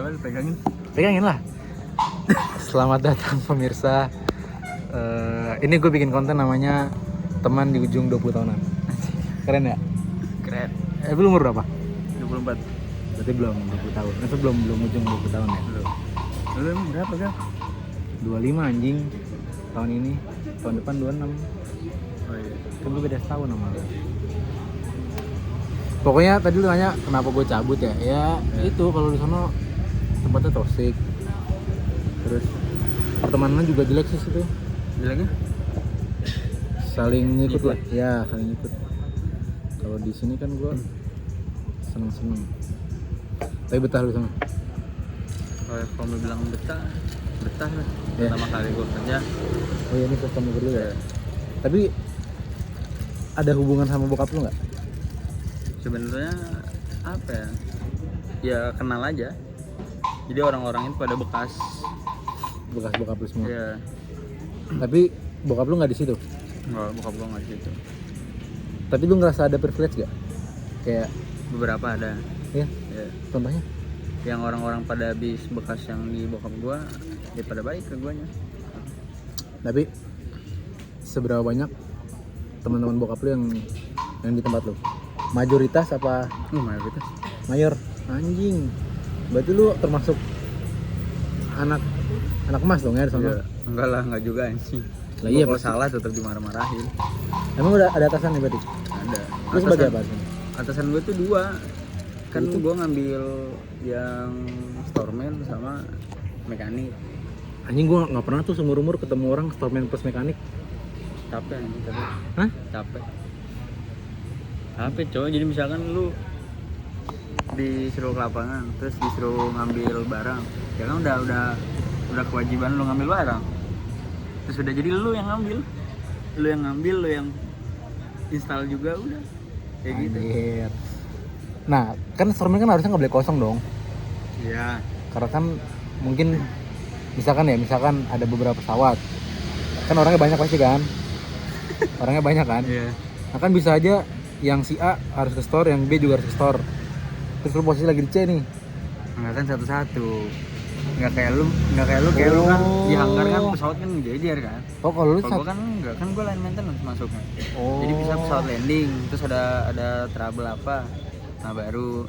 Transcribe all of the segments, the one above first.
apa lu pegangin? Pegangin lah. Selamat datang pemirsa. Ini gue bikin konten namanya Teman di Ujung 20 Tahunan. Keren ya? Keren. Lu umur berapa? 24. Berarti belum 20 tahun. Itu belum ujung 20 tahun ya? Belum. Lu emang berapa kan? 25 anjing. Tahun ini. Tahun depan 26. Oh iya. Kan gue beda setahun sama lu. Pokoknya tadi lu nanya kenapa gue cabut ya? Ya itu kalau di sana tempatnya toksik. Terus pertemanan juga jelek sih situ. Jeleknya? Saling ngikut Ngikut. lah. Ya, saling ngikut. Kalau di sini kan gue seneng-seneng. Tapi betah lu sana. Kalau kamu bilang betah lah. Ya. Pertama kali gue kerja. Oh iya, ini customer dulu ya. Tapi ada hubungan sama bokap lu nggak? Sebenarnya apa ya? Ya kenal aja. Jadi orang-orang itu pada bekas. Bekas bokap lu semua. Ya. Tapi bokap lu nggak di situ. Enggak, bokap gue nggak gitu. Tapi lu ngerasa ada privilege gak? Kayak Beberapa ada. ya, Ya. contohnya? Yang orang-orang pada habis bekas yang di bokap gue, dia pada baik ke guanya. Tapi seberapa banyak teman-teman bokap lu yang di tempat lu? Mayoritas apa Mayoritas. mayor? Anjing. Berarti lu termasuk anak emas dong ya di sana? Ya, enggak lah, enggak juga anjing. Lah iya, Kalau pasti. salah tetap dimarah-marahin. Emang udah ada atasan nih berarti? Ada. Lu sebagai apa sih? Atasan gue tuh 2. Kan Itu? gue ngambil yang storeman sama mekanik. Anjing gua nggak pernah tuh seumur umur ketemu orang storeman plus mekanik. Capek anjing, capek. Hah? Capek coy. Jadi misalkan lu disuruh ke lapangan, terus disuruh ngambil barang, ya kan udah kewajiban lu ngambil barang. Terus udah jadi lu yang ngambil, lu yang install juga udah kayak gitu. Anjir. Nah, kan storeman kan harusnya nggak boleh kosong dong. Iya. Karena kan mungkin misalkan ada beberapa pesawat. Kan orangnya banyak pasti kan? Orangnya banyak kan? Iya. Nah kan bisa aja yang si A harus ke store, yang B juga harus ke store. Terus lu posisi lagi di C nih. Enggak kan satu-satu. Enggak kayak lu kan di hanggar kan pesawat kan ngejejer kan. Oh kalau lu Kalau gua kan enggak, kan gua line maintenance masuknya. Oh. Jadi bisa pesawat landing, terus ada trouble apa. Nah baru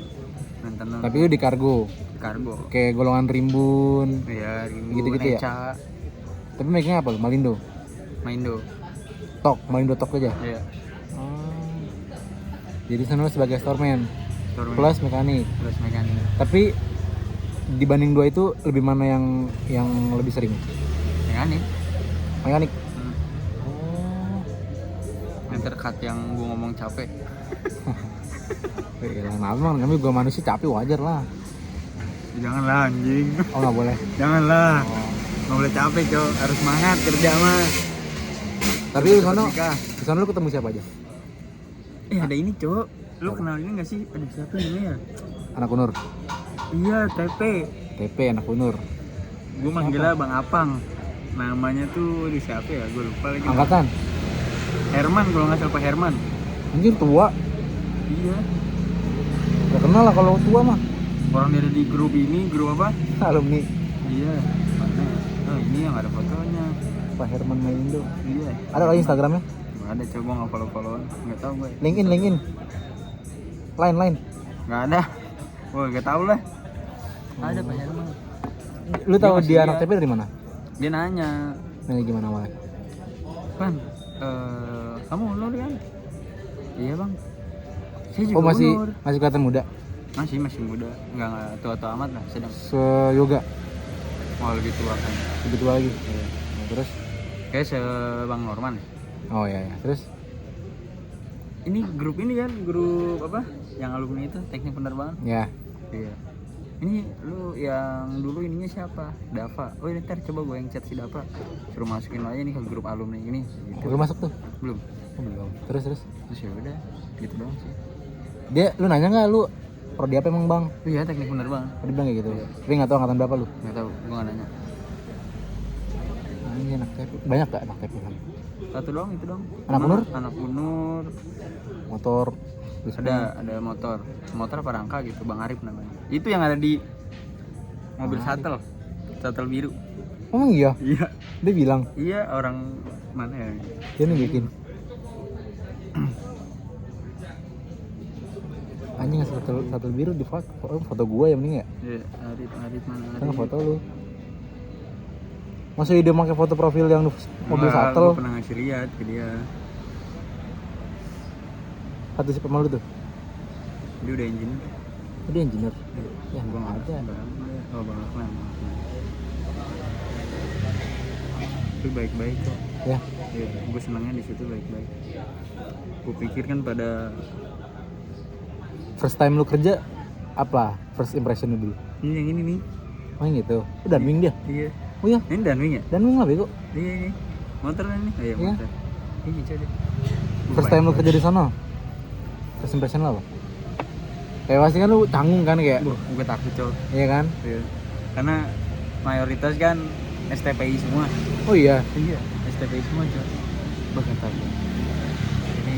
maintenance. Tapi lu di kargo. Kargo. Kayak golongan rimbun. Iya, Gitu-gitu ya? Eca, Tapi make-nya apa? Malindo. Maindo. Malindo tok aja. Iya. Oh. Jadi sana lu sebagai storeman Storeman plus mekanik. plus mekanik. Tapi dibanding dua itu lebih mana yang lebih sering? Mekanik. Mekanik. Hmm. Yang terdekat yang gua ngomong capek. Ya lah, kami gua manusia capek wajar lah. Janganlah anjing. Oh nggak boleh. Janganlah. Oh. Nggak boleh capek, Cok. Harus semangat kerja mah. Tapi di sana lu ketemu siapa aja? Ada ini, Cok. Lu kenal ini nggak sih? Ada siapa namanya? Anak Unur. Iya, TP. TP anak Unur. Gue manggilnya Bang Apang. Namanya tuh di siapa ya? Gue lupa lagi. Angkatan. Herman, kalau nggak salah Pak Herman. Anjir tua. Iya. Gak kenal lah kalau tua mah. Orang dia ada di grup ini, grup apa? Alumni. Iya. Mana? Oh, ini yang ada fotonya. Pak Herman Maindo. Iya. Ada kali Instagramnya? Gak ada, coba nggak follow-followan. Nggak tahu gue. LinkedIn. Line. Nggak ada. Wah, nggak tahu lah. Ada Pak Herman. Lu tahu masih dia lihat. anak TP dari mana? Dia nanya, Nanya gimana awalnya? Pan, kamu Unur kan? Iya bang. Saya juga Oh masih Unur. kelihatan muda. Masih muda, nggak tua-tua amat lah, sedang. Se-yoga. Oh lebih tua kan. Lebih tua lagi. Nah, terus? Kayak sebang Norman. Oh iya. Terus? Ini grup apa? Yang alumni itu teknik penerbangan. Ya. Iya. Ini lu yang dulu ininya siapa? Dava. Oh ini ntar coba gue yang chat si Dava. Suruh masukin lo aja nih ke grup alumni ini. Gitu. Belum masuk tuh? Belum. Oh, belum. Terus? Terus ya udah, gitu doang sih. Dia, lu nanya nggak lu prodi apa emang bang? Iya teknik penerbangan. Dia bilang kayak gitu. Iya. Tapi nggak tahu angkatan berapa lu? Nggak tahu, gue nggak nanya. Ini anak TP. Banyak gak anak TP kan? Satu doang itu dong. Anak Unur? Anak Unur. Motor. Ada motor apa rangka gitu, Bang Arif namanya. Itu yang ada di mobil shuttle biru. Oh iya, Iya. dia bilang Iya, orang mana ya? dia nih bikin. Anjing ngasih foto biru di foto gua ya mending ya. Iya, Arif mana? Kan foto lu. Masa dia pakai foto profil yang mobil Enggak, shuttle? gua pernah ngasih lihat ke dia. Satu si pemalu tuh. Dia udah engineer. Dia engineer. Ya Gua nggak ada. Oh, Bang Aklan. Itu baik-baik kok. Ya. Iya, gue senangnya di situ baik-baik. Gue pikir kan pada First time lu kerja apa? First impression lu dulu? ini yang ini nih. Oh yang gitu. Udah Danwing dia. Iya. Oh iya, Ini Danwing ya? Danwing lah bego. Iya ini. Motor kan ini? Oh, iya, Iya. motor. Ini coba. First time lu kerja di sana. First impression lu apa? Kayak pasti kan lu tanggung kan kayak. Gue takut cow. Iya kan? Iya. Karena mayoritas kan STPI semua. Oh iya. Iya. STPI semua cow. Bahkan takut. Ini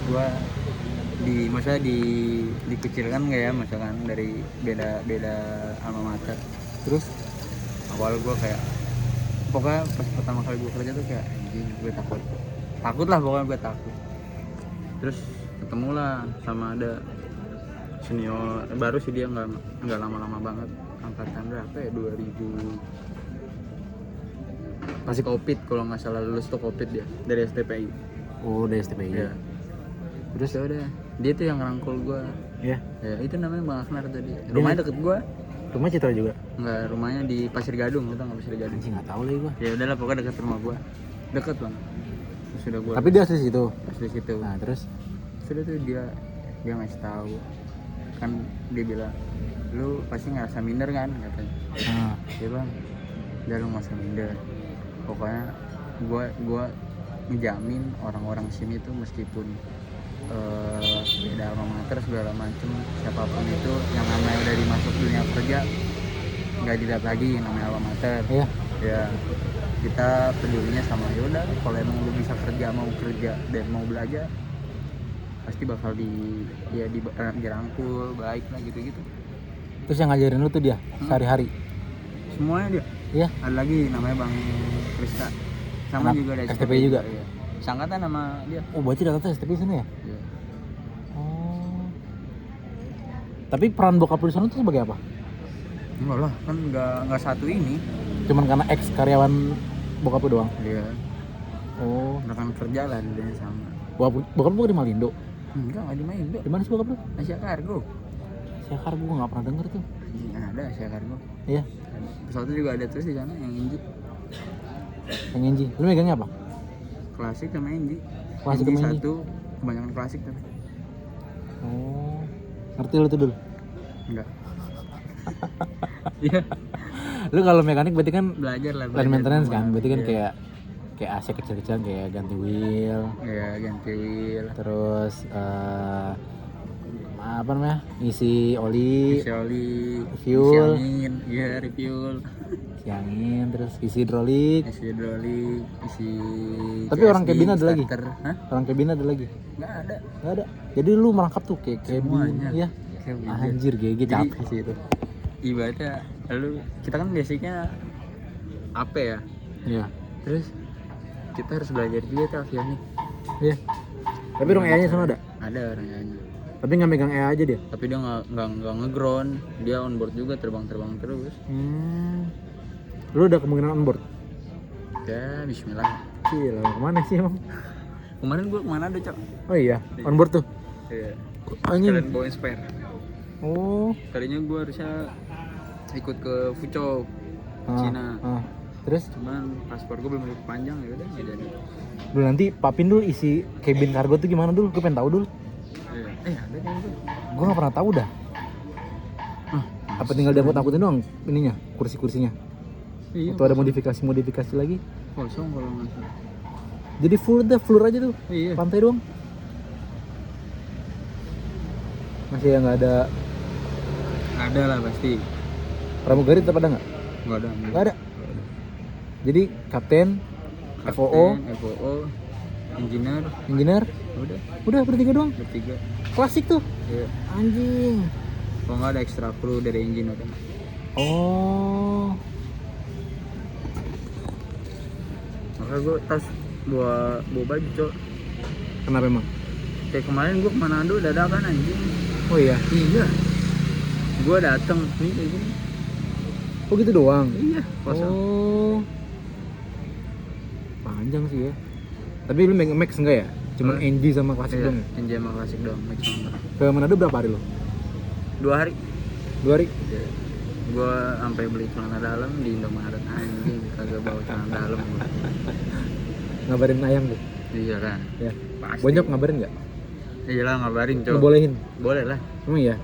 gua maksudnya dikucilkan nggak ya, misalkan dari beda alma mater. Terus Awal gue kayak pokoknya pas pertama kali gue kerja tuh kayak anjing, gue takut lah, pokoknya gue takut. Terus ketemu lah sama ada senior baru sih, dia nggak lama-lama banget, angkatan berapa ya, 2000 masih COVID kalau nggak salah, lulus tuh COVID dia dari STPI. oh dari STPI. Ya. Terus ya udah, dia tuh yang ngerangkul gue. Iya. Ya itu namanya Bang Aknar tadi. Rumahnya deket gue. Rumah Citra juga. Enggak, rumahnya di Pasir Gadung, lu tau nggak Pasir Gadung? Anjing nggak tahu lagi gua. Ya udahlah, pokoknya dekat rumah gua, deket banget. Terus udah gua. Tapi dia asli situ. asli situ. Nah terus Sudah tuh dia ngasih tahu, kan dia bilang, lu pasti ngerasa minder kan katanya. nah, Dia bang, udah lu nggak usah minder. Pokoknya gua menjamin orang-orang sini tuh meskipun beda alma mater segala macem, siapapun itu yang namanya udah dimasuk dunia kerja nggak dilihat lagi yang namanya alma mater. iya. Ya kita pedulinya sama yaudah, kalau emang lu bisa kerja, mau kerja dan mau belajar, pasti bakal dirangkul baik lah gitu. Terus yang ngajarin lu tuh dia sehari-hari. Semuanya dia. Iya. Ada lagi namanya Bang Krista, sama Anak juga dari STPI juga? Iya. Sangkatan sama dia. Oh berarti data STPI sana ya? Iya. Oh. Tapi peran bokap lu di sana tuh sebagai apa? Enggak lah, kan nggak satu ini. Cuman karena ex karyawan bokap lu doang. Iya. Oh. Rekan kerja lah dulunya sama. Bokap lu di Malindo. Enggak di Malindo. Di mana sih bokap lu? Asia Kargo. Asia Kargo gua nggak pernah denger tuh. Ada Asia Kargo. Iya. Pesawatnya juga ada terus di sana yang Inji. Yang Enji. Lu megangnya apa? Klasik sama Inji. Klasik Inji sama Inji. satu, kebanyakan klasik tapi. Oh. Ngerti lu tuh dulu. Enggak. Iya. Lu kalau mekanik berarti kan Belajar lah. line maintenance kan? semua. Berarti kan Iya. kayak AC kecil-kecilan kayak ganti wheel, Iya, ganti wheel, terus apa namanya? Isi oli, isi oli, Fuel. isi angin, iya refuel, isi angin, terus isi hidrolik. isi hidrolik, isi. Tapi CSD, orang cabin ada lagi? starter. Hah? Orang cabin ada lagi? Nggak ada. Nggak ada. Jadi lu merangkap tuh kayak cabin. Semuanya. Iya. Cabin. Anjir GG Jadi, capek sih itu. Ibaratnya lalu kita kan basicnya apa ya? Iya. Terus kita harus belajar juga tuh avionik. Iya. Tapi ruang EA-nya sama ada. Ada orangnya. Tapi nggak megang EA aja dia. Tapi dia nggak nge-ground, dia on board juga, terbang terus. Lu udah kemungkinan on board? Ya Bismillah. Gila, kemana sih emang? Kemarin gua kemana ada cok? Oh iya, on board tuh. Iya. Anjing. Kalian bawain spare. Oh. Tadinya gua harusnya ikut ke Fuzhou, Cina. Terus Cuman paspor gua belum diperpanjang, ya udah nggak jadi. dulu nanti papin dulu isi cabin cargo tuh gimana dulu? Gue pengen tahu dulu. Iya. Ada kan gua. Gue nggak pernah tahu dah. Apa tinggal diangkut-angkutin doang ininya, kursi-kursinya? Iya. Atau ada modifikasi lagi? Kosong kalau nggak salah. Jadi floor aja tuh, Iya. lantai doang. Masih yang nggak ada Ada lah pasti. pramugari tetap ada nggak? Nggak ada. Nggak ada. Jadi kapten, FOO, engineer, engineer, udah udah bertiga doang. bertiga. Klasik tuh. Iya. Anjing. Kalau nggak ada extra crew dari engineer kan. Oh. Makanya gue tas bawa baju cok. Kenapa emang? Kayak kemarin gue ke Manado dadakan anjing. Oh iya. Iya. Gue dateng nih kayak gini. Oh gitu doang. Iya. Kosong. Oh. Panjang sih ya. Tapi lu max enggak ya? Cuman NG sama klasik Iya, dong. NG sama klasik dong. Max sama. Ke Manado berapa hari lo? 2 hari. 2 hari? Iya. Gue sampai beli celana dalam di Indomaret anjing, kagak bawa celana dalam gue. Ngabarin ayam tuh. Iya kan. Ya. Pasti. Bonyok ngabarin enggak? Iya lah ngabarin cok. Ngebolehin. Boleh lah. Emang iya.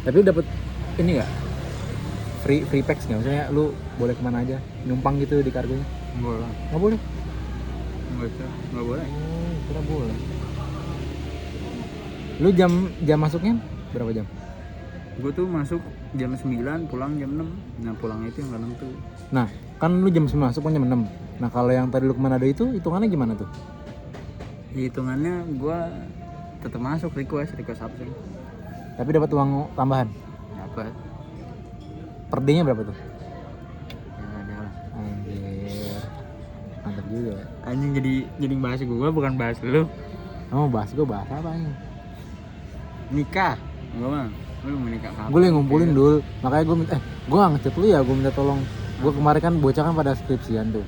Tapi lu dapet ini enggak? Free packs enggak? Maksudnya lu boleh kemana aja? Numpang gitu di kargonya? Boleh. Enggak boleh. Nggak boleh. Oh, kira boleh. Lu jam masuknya berapa jam? Gue tuh masuk jam 9, pulang jam 6. Nah pulang itu yang kadang tuh. Nah, kan lu jam 9 masuk kan jam 6. Nah, kalau yang tadi lu ke Manado itu hitungannya gimana tuh? Hitungannya gue tetap masuk request absen. Tapi dapat uang tambahan. Dapat. Per day-nya berapa tuh? Ya ada lah. Anjir. Mantap juga ya. Anjing jadi bahas gue bukan bahas lu. Kamu bahas apa ini? Nikah. Gue mah. Lu mau nikah kapan? Gue lagi ngumpulin dulu. Makanya gue ngechat lu ya, gue minta tolong. Gue kemarin kan bocah kan pada skripsian tuh.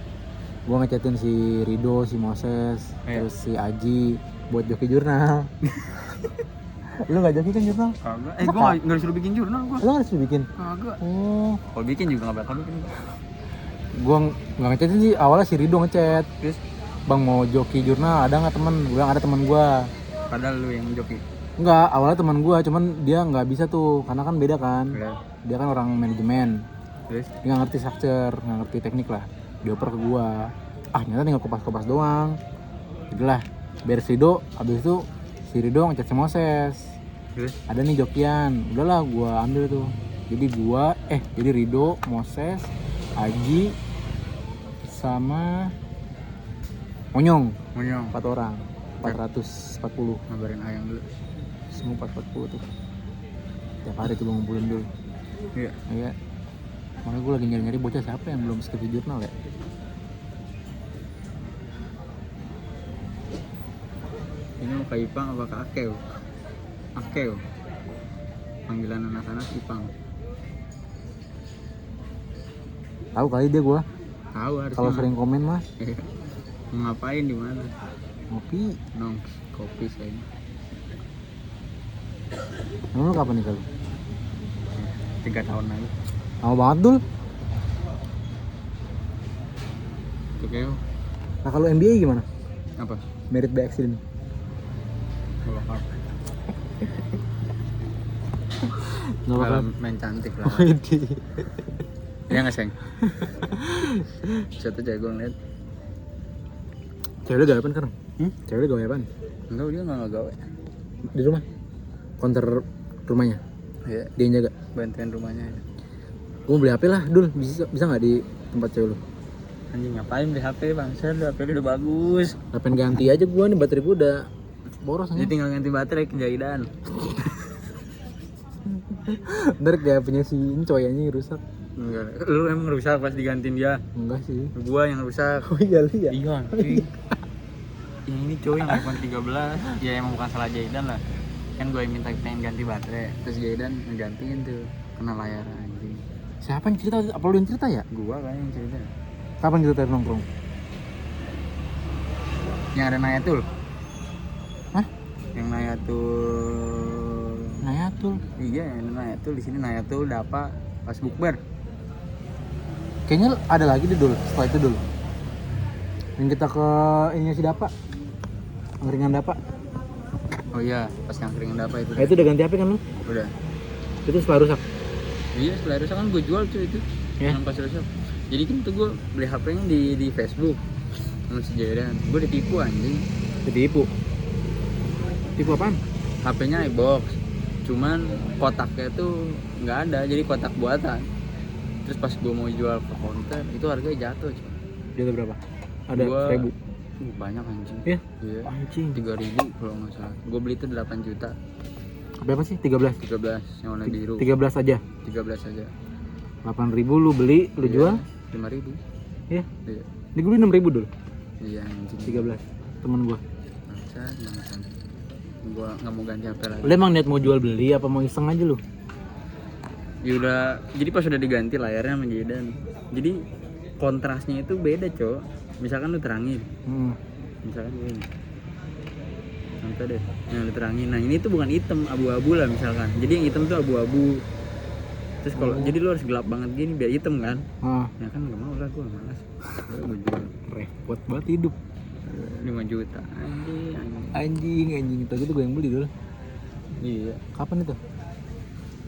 Gue ngechatin si Rido, si Moses, terus si Aji buat joki jurnal. Lu nggak joki kan jurnal? Kagak. Gue nggak disuruh bikin jurnal gue. Lu harus bikin? Kagak. Oh. Kalau bikin juga nggak bakal bikin. Gue nggak ngechatin sih, awalnya si Rido ngechat. Terus Bang mau joki jurnal, ada nggak temen? Gue bilang ada temen gue. padahal lu yang joki. Enggak, awalnya teman gue, cuman dia nggak bisa tuh, karena kan beda kan. Ya. Dia kan orang manajemen. Terus Dia nggak ngerti structure, nggak ngerti teknik lah. Dioper ke gue. Ah, ternyata tinggal kopas-kopas doang. Jadilah, beres Rido, habis itu si Rido ngechat si Moses. terus Ada nih jokian, udahlah gue ambil tuh. Jadi Rido, Moses, Aji, sama Monyong, monyong 4 orang, 440. ngabarin ayang dulu. Semua 440 tuh. Tiap hari tuh gue ngumpulin dulu. Iya. Iya. Makanya gue lagi nyari-nyari bocah siapa yang belum skripsi jurnal ya. Ini mau ke Ipang apa ke Akeo? Akeo. Panggilan anak-anak Ipang. Tahu kali dia gue. Tahu harusnya. Kalau sering komen mah Iya. Mau ngapain di mana? ngopi. Nong kopi saya. Emang lu kapan nih kalau? 3 tahun lagi. Lama banget dul. Akeo. Nah kalau NBA gimana? Apa? Merit by accident. Nggak bakal. Nggak bakal. Malah main cantik lah. Widih. Iya nggak seng? Satu jago ngeliat. Cewek lu gawe apaan sekarang? Cewek lu gawe apaan? Enggak, dia nggak gawe. Di rumah? Konter rumahnya? Iya. Dia yang jaga? Bantuin rumahnya ya. Gue mau beli HP lah dul. Bisa nggak di tempat cewek lu? Anjing ngapain beli HP bang? Saya HP lu udah bagus. Ngapain ganti aja gue nih, baterai gue udah boros Jadi nih. tinggal ganti baterai ke Jaidan. Ntar kayak punya si Incoy aja rusak. Enggak. Lu emang rusak pas digantiin dia. Enggak sih. Gua yang rusak. Oh iya lu ya? Iya anjing. Yang ini cowok yang iPhone 13. Ya emang bukan salah Jaidan lah. Kan gue minta pengen ganti baterai. Terus Jaidan ngegantiin tuh. Kena layar anjing. Siapa yang cerita? Apa lu yang cerita ya? Gua kayaknya yang cerita. Kapan kita tadi nongkrong? Yang ada Nayatul. Hah? Yang Nayatul. Nayatul. Iya, yang ada Nayatul di sini Nayatul Dapa pas bukber. Kayaknya ada lagi deh dulu. Setelah itu dulu. Yang kita ke ininya si Dapa. Angkringan Dapa. Oh iya, pas yang kering Dapa itu. Itu udah ganti HP kan lu? Udah. Itu setelah rusak. Iya, setelah rusak kan gue jual tuh itu. Ya. Yang pas rusak. Jadi kan tuh gue beli HP-nya di Facebook sama si Jaidan. Gue ditipu anjing. Ditipu. Tipu apaan? HP-nya iBox. Cuman kotaknya tuh nggak ada, jadi kotak buatan. Terus pas gue mau jual ke counter, itu harganya jatuh. Jatuh berapa? Ada 1.000. Banyak anjing. Iya? Iya. Anjing. 3.000 kalau nggak salah. Gue beli itu 8 juta. Apa sih? 13. 13 yang warna biru. 13 aja. 13 aja. 8.000 lu beli, lu jual 5.000. ya. Iya. Ini gue beli 6.000 dulu. Iya anjing. 13 temen gua. Masa banget. Gua enggak mau ganti HP lagi. Lu emang niat mau jual beli apa mau iseng aja lu? Ya udah, jadi pas udah diganti layarnya sama Jedan. Jadi kontrasnya itu beda, Cok. Misalkan lu terangin. Misalkan ini. Contoh deh, yang lu terangin. Nah, ini tuh bukan hitam, abu-abu lah misalkan. Jadi yang hitam tuh abu-abu. Terus kalau jadi lu harus gelap banget gini biar hitam kan? Ya kan enggak mau lah, gua malas. Gua jual. Repot banget hidup. 5 juta. Anjing. Itu gue yang beli dulu. Iya. Kapan itu?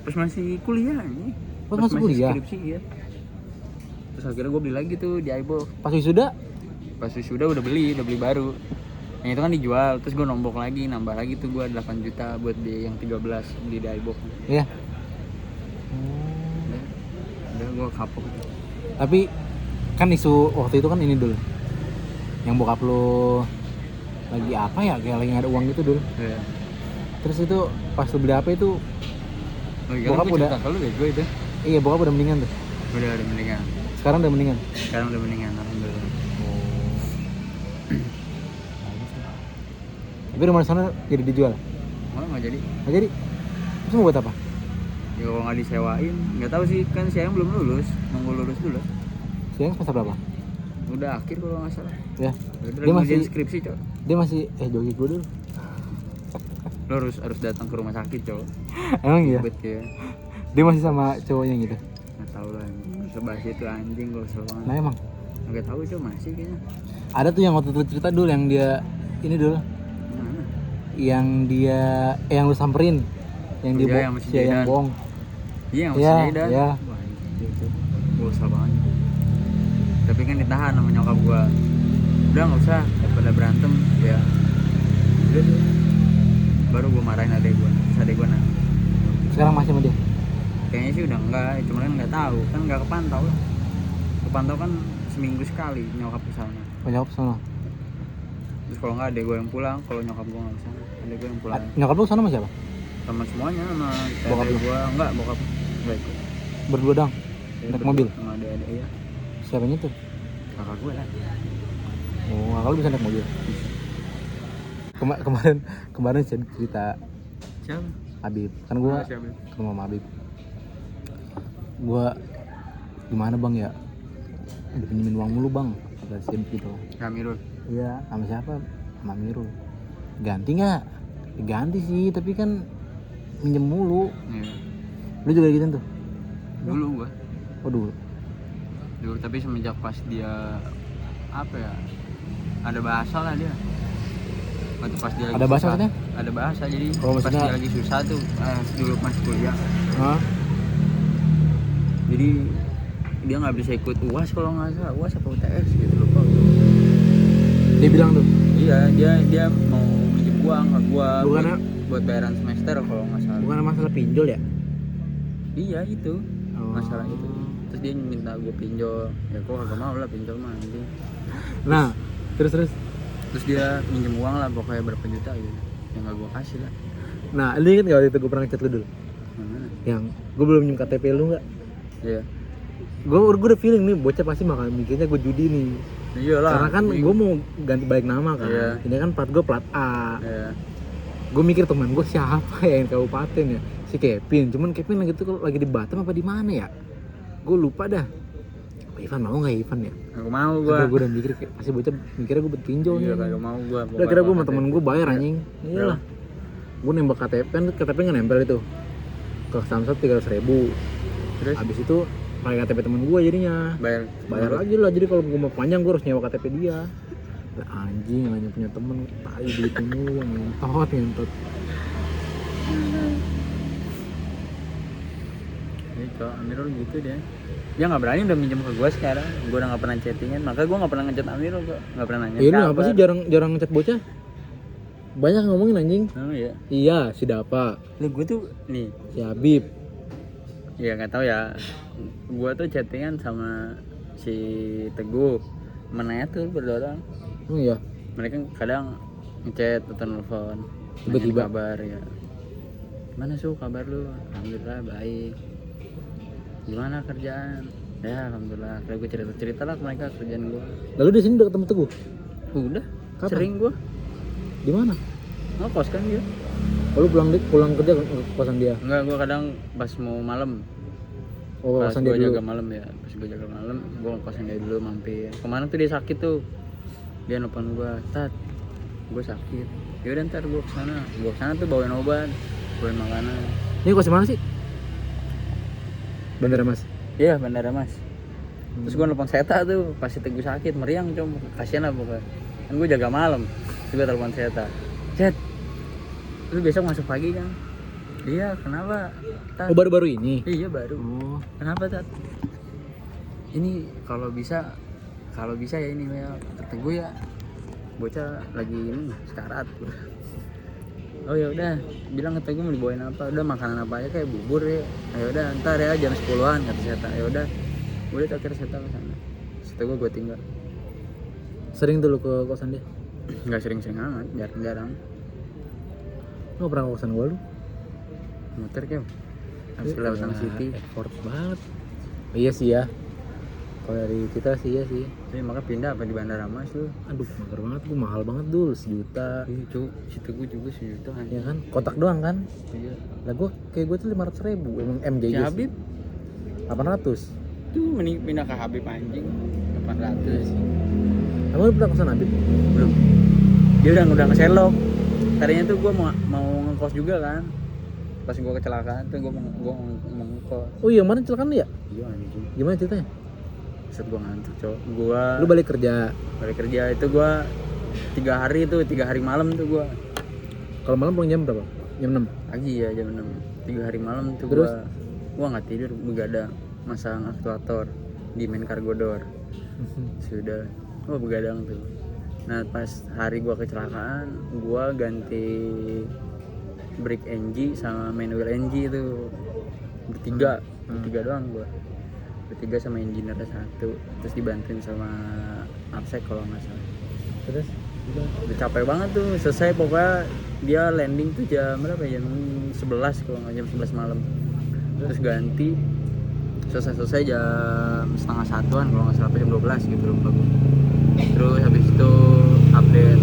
Pas masih kuliah nih. Pas masih kuliah? Skripsi ya. Terus akhirnya gue beli lagi tuh di iBox. Pas wisuda? Pas wisuda udah beli baru. Yang itu kan dijual, terus gue nombok lagi, nambah lagi tuh gue 8 juta buat di yang 13 beli di iBox. Iya. Udah gue kapok. Tapi kan isu waktu itu kan ini dulu. Yang bokap lu lagi apa ya? Kayak lagi nggak ada uang gitu dulu. Iya. Terus itu pas lu beli apa itu? Bokap udah kalau bego itu. Iya, bokap udah mendingan tuh. Udah mendingan. Sekarang udah mendingan. Alhamdulillah. Tapi rumah sana jadi dijual? Malah nggak jadi. Nggak jadi? Terus mau buat apa? Ya kalau nggak disewain, nggak tahu sih kan saya belum lulus, nunggu lulus dulu. Siang semester berapa? Udah akhir kalau nggak salah. Ya. Udah Dia masih skripsi, Cok. Dia masih jogi gue dulu. Lo harus datang ke rumah sakit, Cok. Emang iya? Ya. Dia masih sama cowoknya gitu? Nggak tahu lah, sebahas itu anjing gue banget. Nah emang? Nggak tahu, Cok, masih kayaknya. Ada tuh yang waktu itu cerita dulu yang dia ini dulu. Mana? Yang dia yang lu samperin. Yang dia yang masih yang Jedan. bohong. Iya, yang masih Iya, Jedan. iya. Wah, anjing itu. Bosa banget. Tapi kan ditahan sama nyokap gua. Udah nggak usah, daripada berantem ya. Udah tuh. Baru gua marahin adek gua. Terus adek gua nangis. Sekarang masih sama dia? Kayaknya sih udah enggak, cuman kan nggak tahu, kan nggak kepantau. Kepantau kan seminggu sekali nyokap ke sana. Nyokap sana. Terus kalau nggak adek gua yang pulang, kalau nyokap gua nggak kesana, adek gua yang pulang. Nyokap lu sana sama siapa? Sama semuanya, sama Bokap adek lu? gua enggak, bokap nggak ikut. Berdua dong? Ya, Naik mobil? Sama adek ya. Siapanya tuh? Kakak gua lah. Oh, kakak lu bisa naik mobil? Kemarin cerita Siapa? Habib. Kan gua Siapa? ke rumah Habib. Gua gimana bang ya? Udah pinjemin uang mulu bang, kata si gitu. Kamirul. Iya, sama siapa? Sama Mirul. Ganti nggak? Diganti sih, tapi kan minjem mulu. Iya. Lu juga gitu tuh? Dulu gua. Oh dulu. Dulu tapi semenjak pas dia apa ya? Ada bahasa lah dia. Waktu pas dia lagi Ada bahasa susah. maksudnya? Ada bahasa jadi Oh, pas maksudnya- dia lagi susah tuh dulu masih kuliah. Hah? Jadi dia nggak bisa ikut UAS kalau nggak salah, UAS apa UTS gitu lupa. Dia bilang tuh? Iya, dia mau minjem uang ke gua Bukannya- buat bayaran semester kalau nggak salah. Bukan masalah pinjol ya? Iya itu Oh. masalah itu. Terus dia minta gua pinjol, ya gua kagak mau lah pinjol mah anjing. Nah, terus. Terus dia minjem uang lah pokoknya berapa juta gitu, yang nggak gua kasih lah. Nah, lu inget gak waktu itu gue pernah ngechat lu dulu? Mana? Yang gue belum minjem KTP lu nggak? Iya. Gue udah feeling nih bocah pasti bakal mikirnya gue judi nih. Iyalah. Karena kan gue mau ganti balik nama kan. Iya. Ini kan plat gue plat A. Iya. Gue mikir teman gue siapa ya yang kabupaten ya, si Kevin. Cuman Kevin lagi tuh lagi di Batam apa di mana ya? Gue lupa dah. Ivan mau nggak Ivan ya? Aku mau gua. Gue udah mikir kayak pasti bocah mikirnya gue buat pinjol Iya nih. kagak mau gua. Udah kira gue sama temen gue bayar anjing. Iya. Iyalah. Gue nembak KTP kan KTP nggak nempel itu. Ke Samsat 300.000. Terus Habis itu pakai KTP temen gue jadinya. Bayar lagi lah, jadi kalau gue mau panjang gue harus nyewa KTP dia. Lah anjing, hanya punya temen, tai duitnya mulu, ngentot. Itu Amirul gitu dia nggak berani udah minjem ke gue sekarang. Gue udah nggak pernah chattingan, makanya gue nggak pernah ngechat Amirul kok, nggak pernah nanya Ini apa sih jarang ngechat bocah? Banyak ngomongin anjing. Oh iya. Iya, si Dapa, Lu gue tuh nih si Habib. ya nggak tahu ya, gue tuh chattingan sama si Teguh menanya tuh berdua orang. Oh iya. Mereka kadang ngechat atau nelfon Tiba-tiba. kabar ya. Gimana Su kabar lu? Alhamdulillah baik. Gimana kerjaan? Ya alhamdulillah. Kayak gue cerita lah ke mereka kerjaan gue. Lalu di sini udah ketemu Teguh? Udah. Kapan? Sering gue. Di mana? Ngekos kan dia. Oh, lu pulang kerja ke kosan dia? Enggak, gue kadang pas mau malam. Oh, Pas kosan dia gue dulu. jaga malam ya. Pas gue jaga malam, gue ngekosnya dia dulu mampir. Kemarin tuh dia sakit tuh. Dia nelfon gue, Tat, gue sakit. Yaudah ntar gue kesana. Gue kesana tuh bawain obat, bawain makanan. Ini kos di mana sih? Bandara Mas. Iya, Bandara Mas. Terus gue nelfon Seta tuh, pas itu gue sakit, meriang cuma kasihan lah pokoknya. Kan gue jaga malam, terus gue telepon Seta. Cet, lu besok masuk pagi kan? Iya, kenapa? Tat? Oh, baru-baru ini? Iya baru. Oh. Kenapa Tat? Ini kalau bisa ya ini ya, kata gue ya, bocah lagi ini sekarat. Oh ya udah, bilang kata gue mau dibawain apa? Udah makanan apa aja kayak bubur ya. Ayo udah ntar ya jam 10-an kata Seta. Ya udah, udah akhirnya Seta ke sana. Seta gue tinggal. Sering tuh lu ke kosan dia? Nggak sering-sering amat, jarang-jarang. Lu pernah ke kosan gua lu? Muter kayak habis kelewatan City. Effort banget. Iya sih ya. Kalau dari kita sih iya sih. Jadi maka pindah apa di Bandara Mas lu? Aduh, mager banget, gua mahal banget dulu 1 juta. Iya cu, situ gue juga 1 juta kan. Ya kan, kotak doang kan? Iya. Lah gua kayak gua tuh 500.000 emang MJG Si sih. Habib 800. tuh mending pindah ke Habib anjing 800. Kamu udah pernah ke sana, Habib? Belum. Dia udah ngeselok. Tadinya tuh gue mau ngekos juga kan. Pas gue kecelakaan tuh gue mau ngekos. Oh iya, kemarin kecelakaan lu ya? Iya anjing. Gimana ceritanya? Set gue ngantuk cowok. Gue Lu balik kerja. itu gue 3 hari tuh 3 hari malam tuh gue. Kalau malam pulang jam berapa? Jam 6. Pagi ya jam 6. 3 hari malam tuh Terus? gue nggak tidur, begadang masang aktuator di main cargo door. Sudah, gue begadang tuh. Nah pas hari gue kecelakaan, gue ganti brake NG sama manual NG itu bertiga doang gue. Bertiga sama engineer 1, terus dibantuin sama Absek kalau nggak salah. Terus? Udah capek banget tuh, selesai pokoknya dia landing tuh jam berapa ya? Jam 11 kalau nggak jam 11 malam. Terus ganti selesai jam 12:30-an kalau nggak salah, jam 12 gitu lupa gue. Terus habis itu update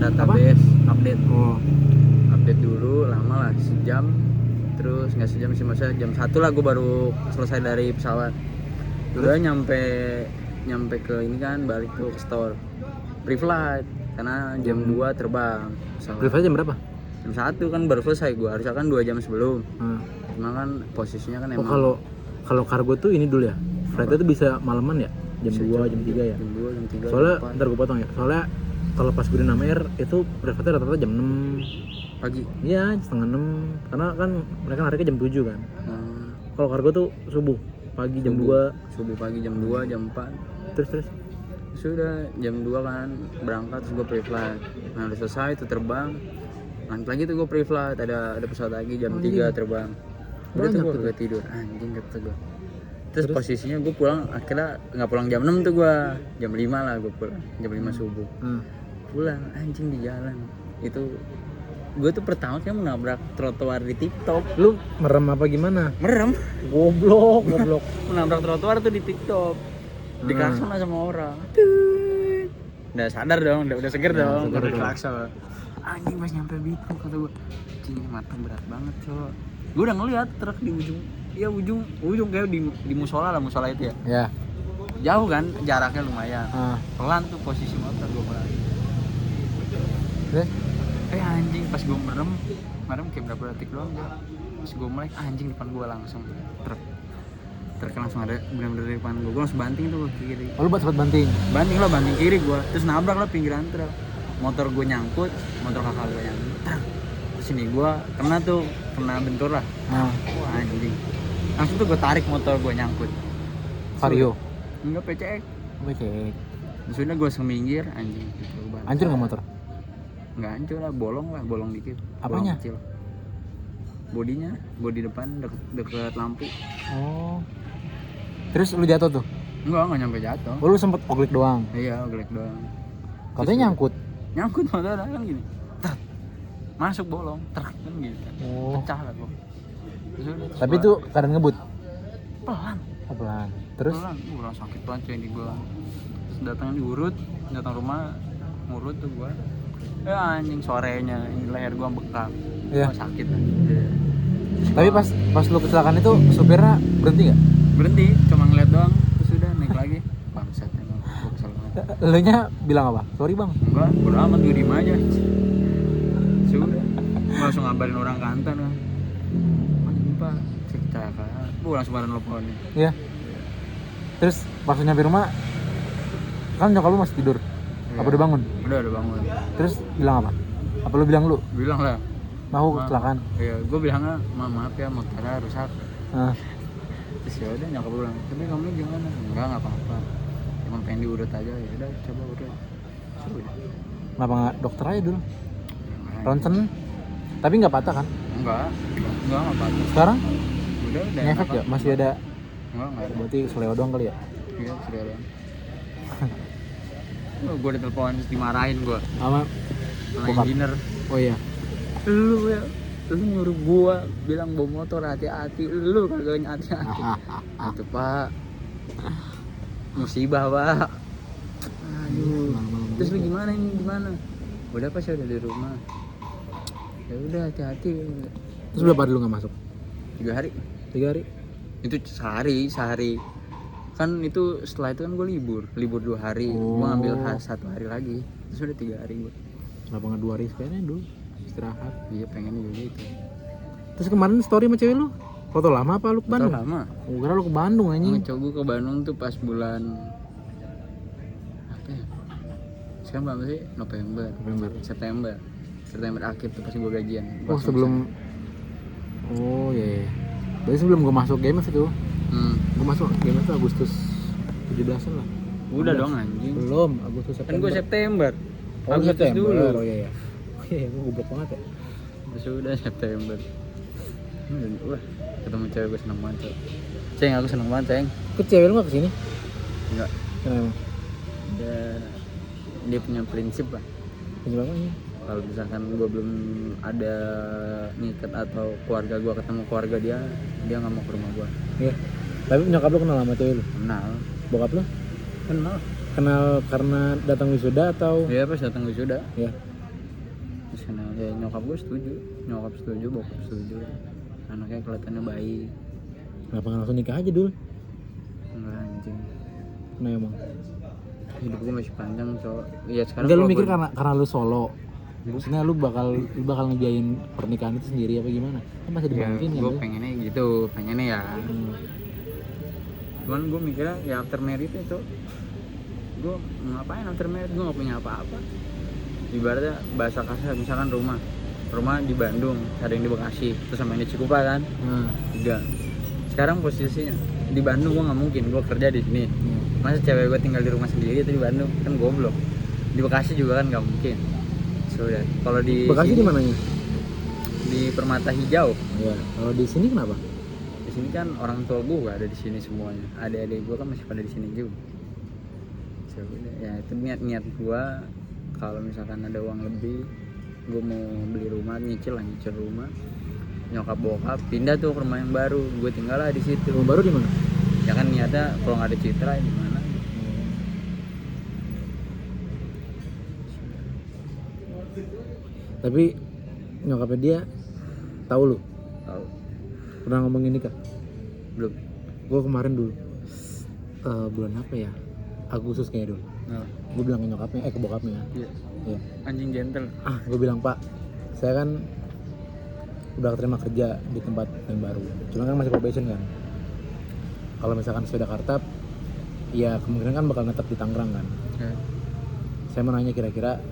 database, update dulu lama lah, sejam. Terus nggak sejam sih, maksudnya jam 1 lah gue baru selesai dari pesawat. Udah nyampe ke ini kan, balik tuh ke store pre-flight karena jam 2 terbang pesawat. Pre-flight jam berapa? Jam 1 kan baru selesai gue, harusnya kan 2 jam sebelum. Cuma kan posisinya kan emang Kalau kargo tuh ini dulu ya, flight itu bisa malaman ya? Jam 2, jam 3 ya? Jam 2, jam 3, Soalnya, jam 4. ntar gue potong ya, soalnya kalau pas gue di Namair itu flightnya rata-rata jam 6 pagi. Iya, setengah 6, karena kan mereka nariknya jam 7 kan. Kalau kargo tuh subuh, pagi jam 2. Subuh pagi jam 2, jam 4. Terus? Sudah jam 2 kan berangkat, terus gue pre-flight. Nah udah selesai itu terbang, lanjut lagi tuh gue pre-flight, ada pesawat lagi jam 3 terbang. Udah tuh gue gak tidur, anjing kata gue. Terus posisinya gue pulang, akhirnya gak pulang jam 6 tuh gue, jam 5 lah gue pulang, jam 5 subuh. Pulang, anjing di jalan. Itu gue tuh pertama kali menabrak trotoar di TikTok. Lu merem apa gimana? Merem? Goblok. Menabrak trotoar tuh di TikTok. Diklakson lah sama orang. Udah sadar dong, udah seger dong, udah diklakson. Anjing pas nyampe Bitu kata gue, anjing mata berat banget cowok. Gue udah ngeliat truk di ujung kayak di musola itu ya. Ya. Jauh kan, jaraknya lumayan. Pelan tuh posisi motor gue pelan. Terus? Anjing pas gue merem kayak berapa detik doang gue. Pas gue melek anjing depan gue langsung truk langsung ada bener-bener di depan gue langsung banting tuh ke kiri. Oh, lu sempat banting kiri gue, terus nabrak lah pinggiran truk. Motor gue nyangkut, motor kakak gue nyangkut. Terus ini gue kena bentur lah. Wah anjing, langsung tuh gue tarik motor gue nyangkut. Vario? Enggak, PCX. Terus udah gue langsung minggir anjing gitu. Hancur nggak motor? Nggak hancur lah, bolong dikit. Apanya? Bolong kecil. Bodi depan deket lampu. Oh. Terus lu jatuh tuh? Nggak nyampe jatuh. Oh, lu sempet oglik doang? Iya, oglik doang. Katanya nyangkut motor kan gini. masuk bolong truk kan gitu. Oh. Pecah lah gua. Terus udah, terus Tapi gua itu keadaan ngebut. pelan. Pelan. Terus Pelan, orang sakit banget cuy di gua. Terus datang diurut, datang rumah ngurut tuh gua. Anjing sorenya ini leher gua bengkak. Iya. Gua sakit anjing. tapi pas lu kecelakaan itu supirnya berhenti nggak? Berhenti, cuma ngeliat doang, terus udah naik lagi. Bangsat emang, gua kesel banget. Lu nya bilang apa? Sorry bang. Enggak, bodo amat gue diem aja. Sudah, gua langsung ngabarin orang kantor kan. Anjing pak, saya kecelakaan. Gua langsung baran telepon nih. Iya. Terus pas lu nyampe rumah, kan nyokap lu masih tidur. Apa udah bangun? Udah bangun. Terus bilang apa? Apa lu bilang lu? Bilang lah. Mau "Ma, kecelakaan? Iya, gue bilangnya, maaf ya motornya rusak. Nah, Terus ya udah nyokap bilang, tapi kamu gimana? Enggak apa-apa. Cuma pengen diurut aja ya udah coba urut. Sudah. kenapa nggak dokter aja dulu? Jangan. Ronsen. Tapi nggak patah kan? Enggak apa-apa. Sekarang Udah ngefek enak ya? kok. Masih ada. Enggak ada. Berarti seleo doang kali ya? Iya, sudah ada. Gue ditelepon terus dimarahin gue Sama. sama Bokap. engineer. Oh iya. Lu nyuruh gua bilang bawa motor hati-hati, lu kagak hati-hati. Itu pak musibah pak. Aduh. Terus lu gimana ini gimana? Udah pas udah di rumah. Ya udah hati-hati. Terus berapa dulu nggak masuk? 3 hari. 3 hari. Itu sehari. Kan itu setelah itu kan gue libur 2 hari. Gua ngambil 1 hari lagi. Terus udah 3 hari gua. Kenapa nggak 2 hari sekalian dulu? Istirahat. Iya pengen juga itu. Terus kemarin story sama cewek lu? Foto lama apa lu ke Betul Bandung? lama. Oh, kira lu ke Bandung anjing. Coba ke Bandung tuh pas bulan apa ya? Sekarang berapa sih? November. September akhir tuh pas gue gajian. Oh sebelum. Oh iya. Yeah. Berarti sebelum gua masuk GMF itu. Gua masuk GMF tuh Agustus 17-an lah. Udah dong anjing. Belum, Agustus Kan September. gue September. Oh, Agustus September. dulu. Oh iya iya. Oh iya, gua goblok banget ya. Terus udah September. Wah, ketemu cewek gue seneng banget. Ceng, aku seneng banget, Ceng. Kok cewek lu nggak kesini? Enggak. Kenapa? Dia punya prinsip lah. Kenapa nih? Kalau misalkan gue belum ada ngikat atau keluarga gue ketemu keluarga dia nggak mau ke rumah gue. Iya. Tapi nyokap lu kenal sama cewek lu? Kenal. Bokap lu? Kenal. Kenal karena datang wisuda atau? Iya pas datang wisuda. Iya. Terus kenal. Ya nyokap gue setuju, bokap setuju. Anaknya kelihatannya baik. Kenapa nggak langsung nikah aja dulu? Enggak anjing. Nah emang. Hidup gue masih panjang cowok. Iya sekarang. Enggak lu gua- mikir gua- karena lu solo. Maksudnya lu bakal ngejain pernikahan itu sendiri apa gimana? Kan masih Ya, dimungkin kan gue lu? pengennya ya. Cuman gue mikirnya ya after married itu gue ngapain after married, gue nggak punya apa-apa. Ibaratnya bahasa kasar misalkan rumah di Bandung, ada yang di Bekasi, terus sama yang di Cikupa kan, Nah, udah. Sekarang posisinya di Bandung gue nggak mungkin, gue kerja di sini. Masa cewek gue tinggal di rumah sendiri itu di Bandung kan goblok. Di Bekasi juga kan nggak mungkin. Sudah. Kalau di Bekasi sini, di mananya? di Permata Hijau. Iya. Kalau di sini kenapa? Di sini kan orang tua gue ada di sini semuanya. Adik-adik gue kan masih pada di sini juga. Ya itu niat gue kalau misalkan ada uang lebih, gue mau beli rumah, nyicil rumah. Nyokap bokap pindah tuh ke rumah yang baru, gue tinggal lah di situ. Rumah baru di mana? Ya kan niatnya kalau nggak ada Citra di mana? Tapi nyokapnya dia tahu lu Tahu pernah ngomongin nikah? belum? Gue kemarin dulu bulan apa ya? Agustus kayaknya dulu. Nah, Gue bilang ke nyokapnya, ke bokapnya. iya. Iya. Anjing gentle. Gue bilang, Pak, saya kan udah terima kerja di tempat yang baru. Cuma kan masih probation kan. Kalau misalkan saya udah kartap, ya kemungkinan kan bakal netap di Tangerang kan. Ya. Saya mau nanya kira-kira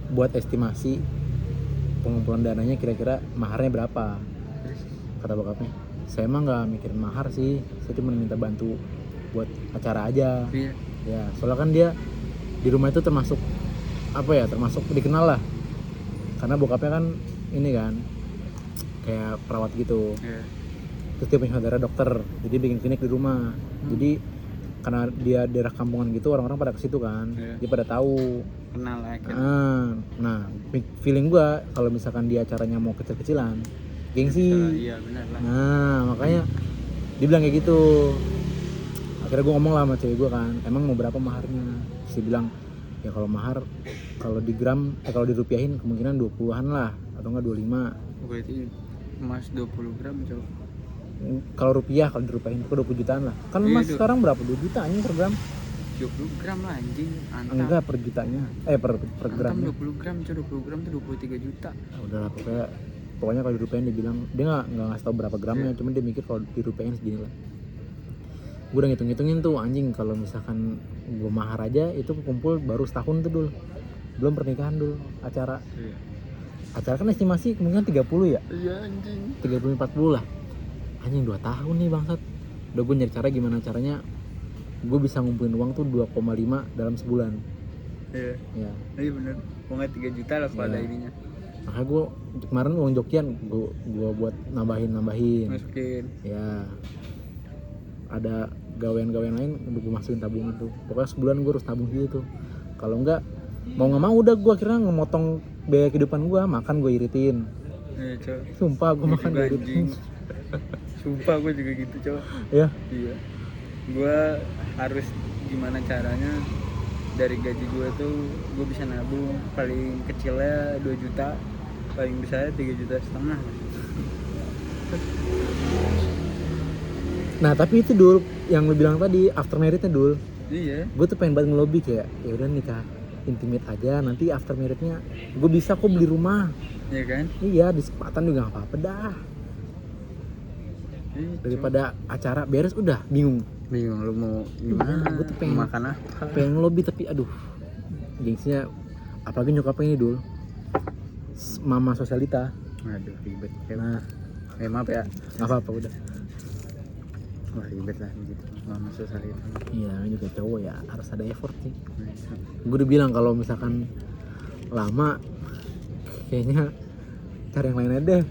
buat estimasi pengumpulan dananya kira-kira maharnya berapa? Kata bokapnya, saya emang nggak mikirin mahar sih, saya cuma minta bantu buat acara aja. Iya. Ya, soalnya kan dia di rumah itu termasuk apa ya, termasuk dikenal lah. Karena bokapnya kan ini kan kayak perawat gitu. Iya. Terus dia punya saudara dokter, jadi bikin klinik di rumah. Jadi karena dia daerah kampungan gitu, orang-orang pada ke situ kan. Iya. Dia pada tahu. Kenal lah kan. Nah, feeling gua kalau misalkan dia acaranya mau kecil-kecilan, gengsi. Iya benar lah. Nah, makanya dia bilang kayak gitu. Akhirnya gue ngomong lah sama cewek gue kan, emang mau berapa maharnya? Terus dia bilang, ya kalau mahar, kalau di gram, kalau dirupiahin kemungkinan 20-an lah, atau enggak 25. Berarti emas 20 gram coba. Kalau rupiah, kalau dirupiahin itu 20 jutaan lah. Kan Iya, emas sekarang berapa? 2 juta anjing per gram? 20 gram lah anjing, antam. Enggak, per jutanya. Per gramnya. 20 gram coba, 20 gram tuh 23 juta. Nah, udah lah, pokoknya kalau dirupiahin dia bilang, dia nggak ngasih tau berapa gramnya, cuman dia mikir kalau dirupiahin segini lah. Gue udah ngitung-ngitungin tuh anjing, kalau misalkan gue mahar aja itu kumpul baru setahun tuh dul, belum pernikahan dul, acara kan estimasi kemungkinan 30 ya, Iya anjing. 30-40 lah anjing, 2 tahun nih bangsat. Udah gue nyari cara gimana caranya gue bisa ngumpulin uang tuh 2,5 dalam sebulan. Iya. Ya, Iya bener. Uangnya 3 juta lah kalau Iya. ada ininya. makanya gue kemarin uang jokian gue buat nambahin Masukin. ya, ada gawean-gawean lain udah gue masukin tabungan tuh. Pokoknya sebulan gue harus tabung gitu. Kalau enggak mau nggak mau udah gue akhirnya ngemotong biaya kehidupan gue, makan gue iritin. Iya coba. Sumpah gue makan gue iritin. Sumpah gue juga gitu coba. Ya, Iya. Gue harus gimana caranya dari gaji gue tuh gue bisa nabung, paling kecilnya 2 juta, paling besarnya 3,5 juta. nah tapi itu dul yang lu bilang tadi after marriage-nya dul. Iya. Gue tuh pengen banget ngelobi kayak ya udah nikah intimate aja, nanti after marriage-nya gue bisa kok beli rumah. Iya kan? Iya, di sepatan juga nggak apa-apa dah. Iya, Daripada acara beres udah bingung. bingung lu mau gimana? Gue tuh pengen Mau makan apa? pengen ngelobi tapi aduh gengsinya, apalagi nyokapnya ini dul, mama sosialita. Aduh ribet. Nah, Maaf ya. nggak apa-apa udah. Wah ribet lah gitu. Mama susah itu. Iya, juga cowok ya harus ada effort sih. Gue udah bilang kalau misalkan lama kayaknya cari yang lain aja deh,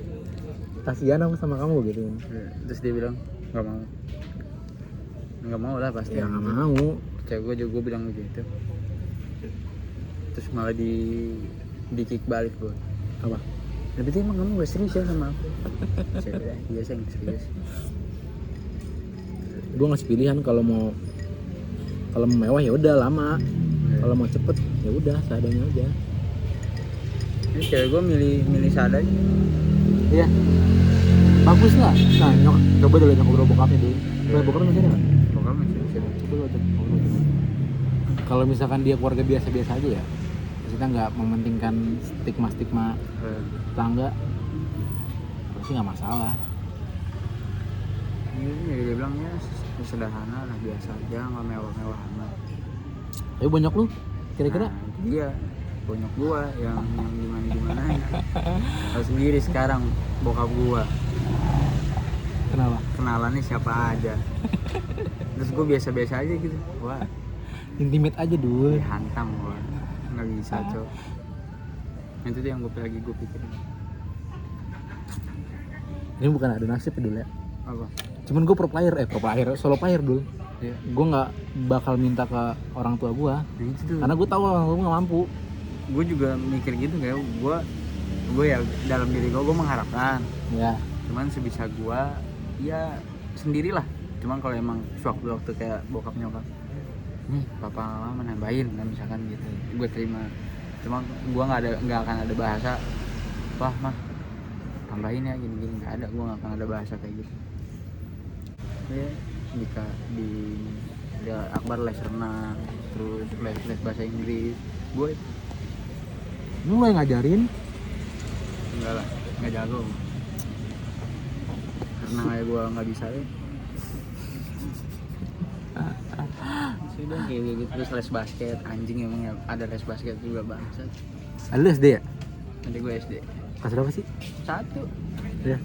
kasihan aku sama kamu gitu. Terus dia bilang nggak mau lah pasti. Ya nggak mau. Cewek gue juga bilang begitu. Terus malah di kick balik gue. Apa? Tapi emang kamu gak serius ya sama aku? Iya sayang serius. Gue ngasih pilihan kalau mau mewah ya udah lama, kalau mau cepet ya udah seadanya aja. Ini cewek gue milih seadanya. Iya, bagus lah. Nah coba dulu ngobrol bokapnya dulu. Bokapnya masih ada nggak? Pokoknya masih bisa. Coba lu ajak ngobrol dulu. Kalau misalkan dia keluarga biasa-biasa aja ya, maksudnya nggak mementingkan stigma tetangga, sih nggak masalah. Ini dia bilangnya sederhana lah, biasa aja, nggak mewah-mewah amat. Tapi banyak lu kira-kira? Nah, itu dia bonyok gua yang gimana tahu sendiri sekarang bokap gua Kenapa? kenalannya siapa aja. Terus gua biasa-biasa aja gitu. Wah Intimate aja dulu. dihantam gua, nggak bisa cok. Itu tuh yang gua pikirin. Ini bukan ada nasib ya dulu ya. Apa? Cuman gue solo player dulu. Iya. Gue nggak bakal minta ke orang tua gue, Nah itu tuh. karena gue tahu orang tua gue nggak mampu. Gue juga mikir gitu kayak gue ya dalam diri gue mengharapkan. Ya. Cuman sebisa gue ya sendirilah. Cuman kalau emang waktu kayak bokap nyokap, nih papa mama nambahin kan misalkan gitu, gue terima. Cuma gue nggak akan ada bahasa, wah mah tambahin ya gini nggak ada. Gue nggak akan ada bahasa kayak gitu. Ya jika di Akbar les renang, terus les bahasa Inggris, gue Lu yang ngajarin? enggak lah, nggak jago. Renang aja gue nggak bisa ya. Sudah kayak gitu. Terus les basket, anjing emang ya ada les basket juga bangsat. Ada lu SD ya? Nanti gue SD Kelas berapa sih? 1 Ya.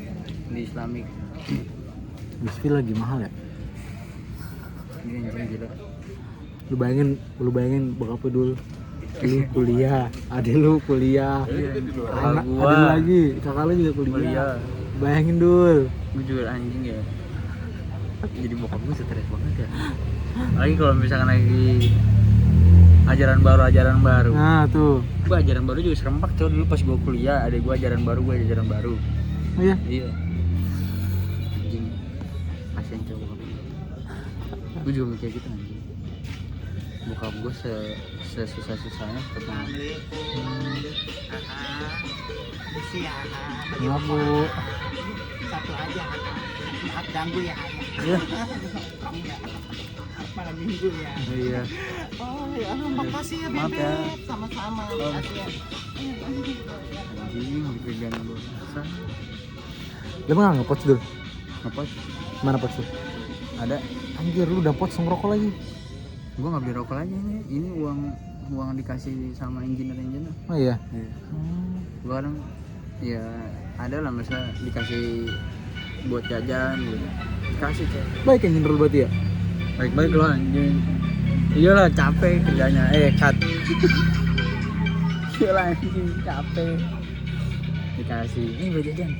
di Islamic. Bisfil lagi mahal ya. Ini anjing gila. Lu bayangin bokap lu dulu. Lu kuliah, adik lu kuliah. Adik lu lagi, kakak lu juga kuliah. Bayangin dul. Gue juga anjing ya. Jadi bokap gue stres banget ya. Lagi kalau misalkan lagi ajaran baru. Nah tuh. Gue ajaran baru juga serempak coy. Dulu pas gue kuliah ada gue ajaran baru. Oh iya. Iya. Anjing. Kasian coy bokap gue. Gue juga mikir gitu anjing. Bokap gue sesusah-susahnya tetap Iya bu. Satu aja, maaf ganggu ya. Iya. Malam minggu ya. Iya. Oh ya, makasih ya Maaf ya. Bebek. Sama-sama. Makasih ya. Anjing dipegang gue. Lu mah nggak pots dulu? Apa? Mana pots lu? Ada. Anjir lu udah pots ngerokok lagi. Gue nggak beli rokok lagi nih. Ini uang dikasih sama engineer. Oh iya. Iya. Gue kadang ya ada lah masa dikasih buat jajan gitu. Dikasih coy. Baik yang nyindir berarti ya? Baik-baik lo anjing. Iyalah capek kerjanya. Cut. Iyalah anjing capek. Dikasih. Ini buat jajan.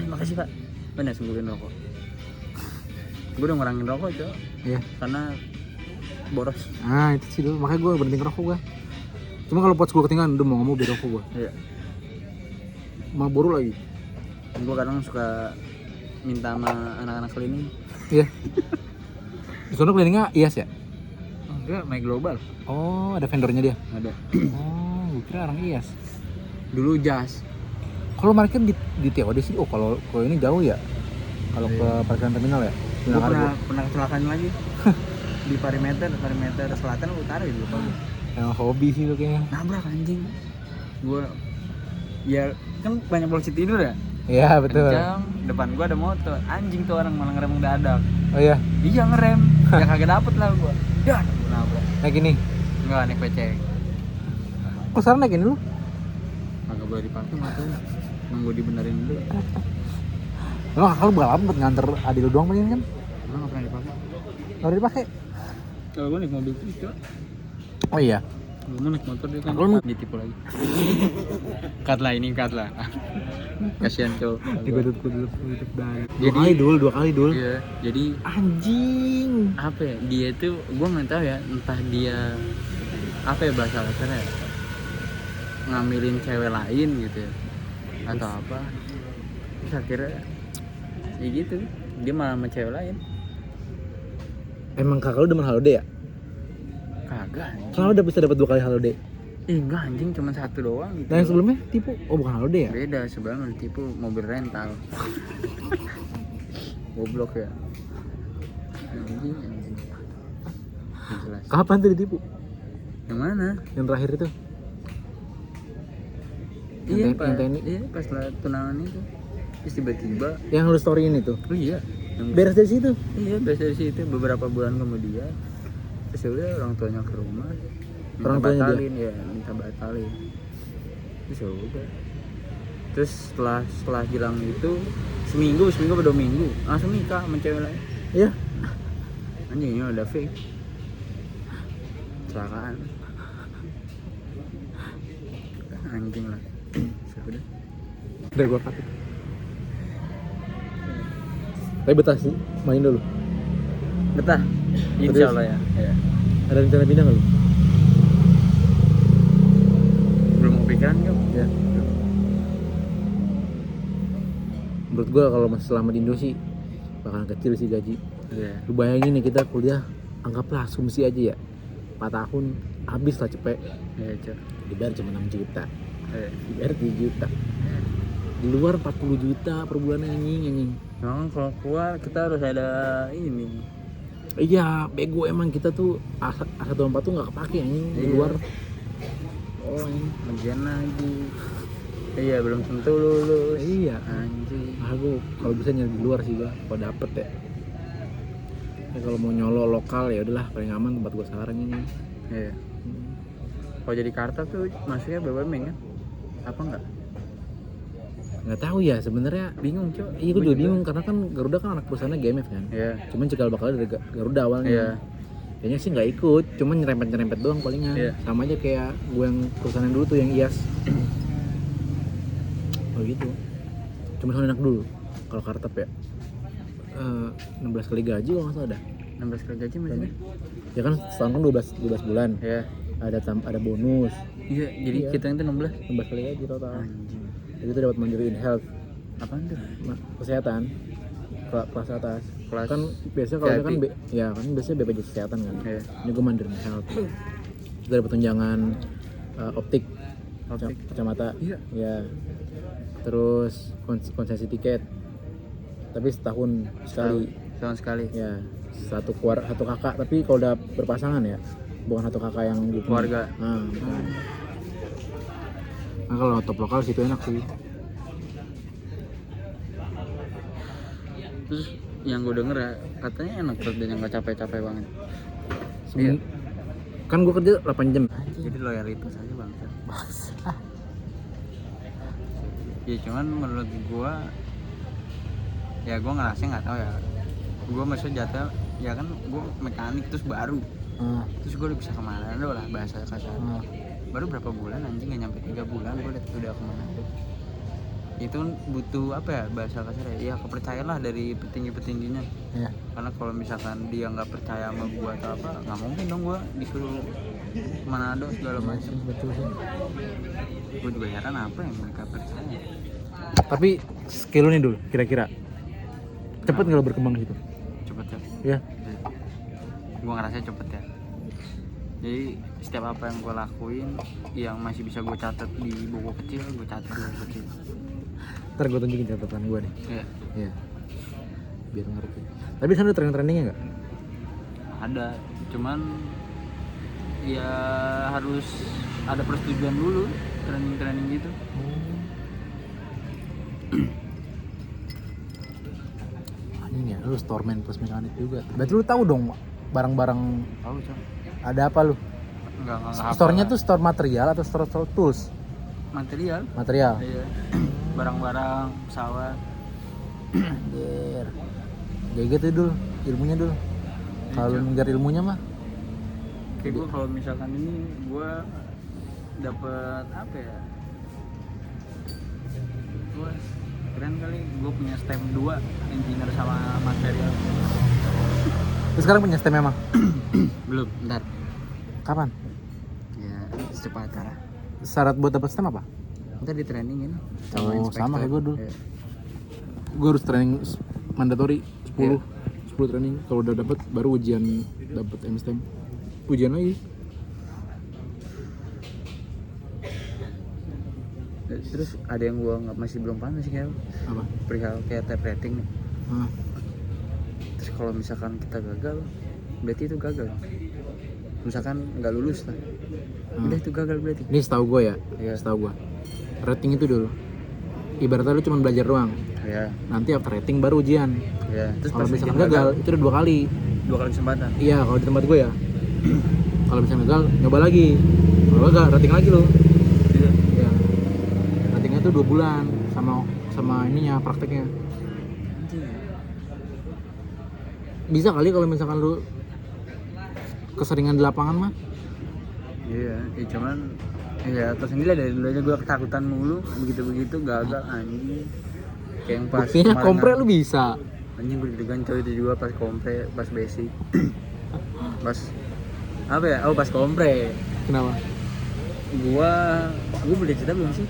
Makasih pak. Bener sembuhin rokok. Gue udah ngurangin rokok coy. Iya. Karena boros. Ah itu sih dulu. Makanya gue berhenti ngerokok gue. Cuma kalau pots gue ketinggalan udah mau ngomong beli rokok gue. Iya. Marlboro lagi. Gue kadang suka minta sama anak-anak cleaning. Iya. Di sana cleaningnya IAS ya? Enggak, My Global. Oh ada vendornya dia. Ada. Oh gue kira orang IAS. Dulu Jas. Kalau parkir di TOD sih, oh kalau ini jauh ya. Kalau ke parkiran terminal ya. Gue pernah kecelakaan lagi. Di perimeter selatan utara gitu Pak. Yang hobi sih lu kayaknya. Nabrak anjing. Gue ya kan banyak polisi tidur ya. Iya betul. Kencang, depan gua ada motor. Anjing tuh orang malah ngerem mendadak. Oh iya. Iya ngerem. Ya kagak dapet lah gua. Ya, gua nabrak. Naik ini. Enggak naik PC. Kok sekarang naik ini lu? Kagak boleh dipakai motornya. Nunggu dibenerin dulu. Lo kakak lu bakal buat nganter adik lu doang paling kan? Emang nggak pernah dipakai. Nggak udah dipakai. Kalau gua naik mobil terus coba. Oh iya. Gua mau naik motor dia kan. Kalau ditipu lagi. Cut lah. Kasihan cowok. Ditutup dari. Jadi- Dua kali dul. Iya, jadi Anjing. apa ya? Dia tuh gua nggak tahu ya, entah dia apa ya bahasa kasarnya ya, ngambilin cewek lain gitu ya atau apa. Terus akhirnya ya gitu, dia malah sama cewek lain. Emang kakak lu demen Halode ya? Kagak anjing. Kenapa udah bisa dapat 2 kali Halode? Enggak anjing, cuma satu doang gitu. Nah yang sebelumnya tipu? Oh bukan Halode ya? Beda, sebelumnya ditipu mobil rental. Goblok ya. Anjing. Nggak jelas. Kapan tuh ditipu? Yang mana? Yang terakhir itu? Iya, Yang pas, teknik? iya pas lah tunangan itu. Terus tiba-tiba, Yang lu storyin itu? oh iya, yang Beres dari situ? iya beres dari situ. Beberapa bulan kemudian, terus udah orang tuanya ke rumah, minta Orang tuanya batalin ya, minta batalin. Terus ya udah. Terus setelah hilang itu seminggu atau 2 minggu langsung nikah sama cewek lain. Iya. Anjingnya udah fake. Kecelakaan. Anjing lah. Sudah. Udah gua cut. Tapi betah sih, main dulu. Betah. Insya Allah ya. Iya. Ada rencana pindah nggak lu? Belum kepikiran kok. Ya. Menurut gua kalau masih selama di Indo sih bakalan kecil sih gaji. Iya. Lu bayangin nih kita kuliah, anggaplah asumsi aja ya 4 tahun habis lah cepet, Iya, Cok. dibayar cuma 6 juta, Iya. dibayar 3 juta, di luar 40 juta per bulan anjing. Memang kalau keluar kita harus ada ini. Iya bego emang kita tuh A124 tuh nggak kepake anjing di Iya. luar. Oh ini ujian lagi. Iya belum tentu lulus. Iya Anjing. aku kalau bisa nyari di luar sih gua kalau dapet ya. Kalau mau nyolo lokal ya udahlah paling aman tempat gua sekarang ini. Iya. Kalau jadi Karta tuh masuknya BUMN kan? Apa enggak? Nggak tahu ya sebenarnya. Bingung, Cok. Iya gua juga bingung karena kan Garuda kan anak perusahaannya GMF kan. Iya. Cuman cikal bakal dari Garuda awalnya. Iya. Kayaknya sih nggak ikut, cuman nyerempet doang palingan. Iya. Sama aja kayak gue yang perusahaan yang dulu tuh yang IAS. Oh gitu. Cuma soal enak dulu kalau kartap ya. 16 kali gaji kalau nggak salah ada. 16 kali gaji maksudnya? Ya kan setahun kan 12 bulan. Ya. Ada bonus. Iya, jadi Iya. kita itu 16. 16 kali gaji total. Anjing. Jadi itu dapat mandiri in health, Apaan tuh? kesehatan. Kelas atas. Kelas Kan biasanya kalau VIP. kan ya kan biasanya BPJS kesehatan kan. Iya. Ini gue mandiri in health. Kita dapat tunjangan optik. Optik. Kacamata. Iya. Ya. Terus konsesi tiket. Tapi setahun sekali. Setahun sekali. Ya, satu kakak, tapi kalau udah berpasangan ya, bukan satu kakak yang gitu. Keluarga. Nah, bukan. Nah, kalau top lokal situ enak sih. Terus yang gue denger ya, katanya enak kerjanya nggak capek-capek banget. Iya. Kan gue kerja 8 jam. Jadi loyalitas aja bang. Ya cuman menurut gue, ya gue ngerasa nggak tahu ya. Gue maksudnya jatuh, ya kan gue mekanik terus baru. Terus gue udah bisa kemana dulu lah bahasa kasar. Baru berapa bulan anjing, nggak nyampe 3 bulan gue udah kemana tuh. Itu butuh apa ya bahasa kasar ya, kepercayaan lah dari petinggi-petingginya. Iya. Karena kalau misalkan dia nggak percaya sama gue atau apa, nggak mungkin dong gue disuruh Manado segala macam. Betul sih. Gue juga heran apa yang mereka percaya. Tapi skill lu nih dulu, kira-kira cepet nggak lo berkembang gitu? Cepet ya. Ya. Gue ngerasa cepet ya. Jadi setiap apa yang gue lakuin yang masih bisa gue catat di buku kecil, gue catat di buku kecil. Ntar gue tunjukin catatan gue nih. Iya. Iya. Biar ngerti. Tapi kan ada trendingnya nggak? Ada, cuman ya harus ada persetujuan dulu training gitu. Ini ya, lu storeman plus mekanik juga. Berarti lu tahu dong barang-barang Tahu cok? ada apa lu? Enggak. Store-nya tuh store material atau store tools? material. Material. Iya. Barang-barang pesawat. Anjir. Kayak gitu dulu, ilmunya dulu. Kalau lu ngejar ilmunya mah Kayak gue kalau misalkan ini gue dapet apa ya? Gue keren kali, gue punya STEM 2, engineer sama material. lu sekarang punya STEM emang? Belum, bentar. Kapan? Ya, secepatnya lah. Syarat buat dapat STEM apa? Ntar di trainingin Oh, sama kayak gue dulu. Iya. Gue harus training mandatory 10 Iya. 10 training. Kalau udah dapat baru ujian dapat MSTEM. Ujian lagi. Terus ada yang gue masih belum paham sih kayak Apa? perihal kayak type rating nih. Ah, Terus kalau misalkan kita gagal, berarti itu gagal. Misalkan nggak lulus lah, udah itu gagal berarti. ini setahu gue ya. Iya. Setahu gue. Rating itu dulu. Ibaratnya lu cuma belajar doang. Ya, Nanti after rating baru ujian. ya. Terus Kalau pas misalkan ujian gagal, itu udah 2 kali. 2 kali kesempatan. Iya, kalau di tempat gue ya. Kalau misalnya gagal, nyoba lagi. Kalau gagal, rating lagi lo. Iya. Iya. Ratingnya tuh 2 bulan sama ininya prakteknya. Bisa kali kalau misalkan lu keseringan di lapangan mah. Iya, ya cuman ya tersendiri dari dulu aja gue ketakutan mulu, begitu gagal anjing. Kayak yang pas Buktinya kemarin kompre lu bisa. anjing gue deg-degan coy itu juga pas kompre, pas basic. Pas apa ya? Oh, pas kompre. Kenapa? Gua boleh cerita belum sih?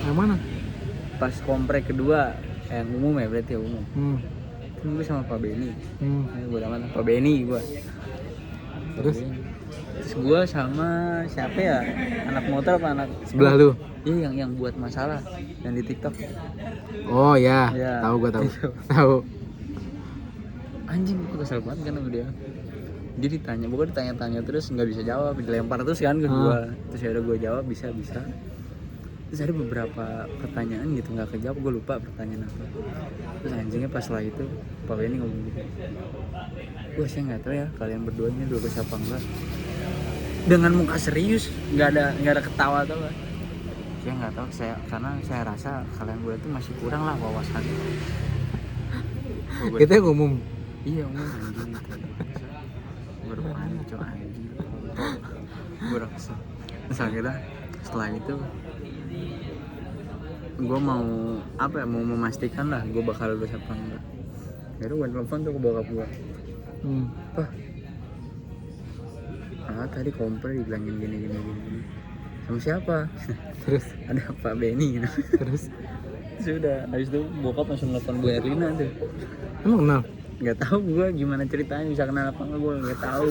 Yang mana? Pas kompre kedua, yang umum ya berarti ya umum. Kan gue sama Pak Beni. Gue sama Pak Beni gue. Terus? Terus gue sama siapa ya? Anak motor apa anak Sebelah lu. Iya yang buat masalah yang di TikTok. Oh ya, Iya. tahu gua tahu. Itu. Tahu. Anjing gue kesel banget kan sama dia. Dia ditanya, bukan ditanya-tanya terus nggak bisa jawab, dilempar terus kan ke gue. Terus ya udah gue jawab bisa. Terus ada beberapa pertanyaan gitu nggak kejawab, gue lupa pertanyaan apa. Terus anjingnya pas setelah itu Pak Benny ngomong gitu, gue sih nggak tahu ya kalian berdua ini dua siapa enggak. Dengan muka serius, nggak ada ketawa atau apa. Saya nggak tahu, karena saya rasa kalian berdua itu masih kurang lah wawasan. Kita yang umum. Iya umum anjing itu. Gue udah panik coy anjing. Gue udah kesel. Terus akhirnya setelah itu gue mau apa ya, mau memastikan lah gue bakal lulus apa enggak. Baru gue telepon tuh ke bokap gue. Wah, tadi kompre dibilangin gini. Sama siapa? Terus Ada Pak Benny gitu. terus Sudah, habis itu bokap langsung nelfon Bu Erlina tuh. emang kenal? Nggak tahu gue gimana ceritanya, bisa kenal apa nggak gue nggak tahu.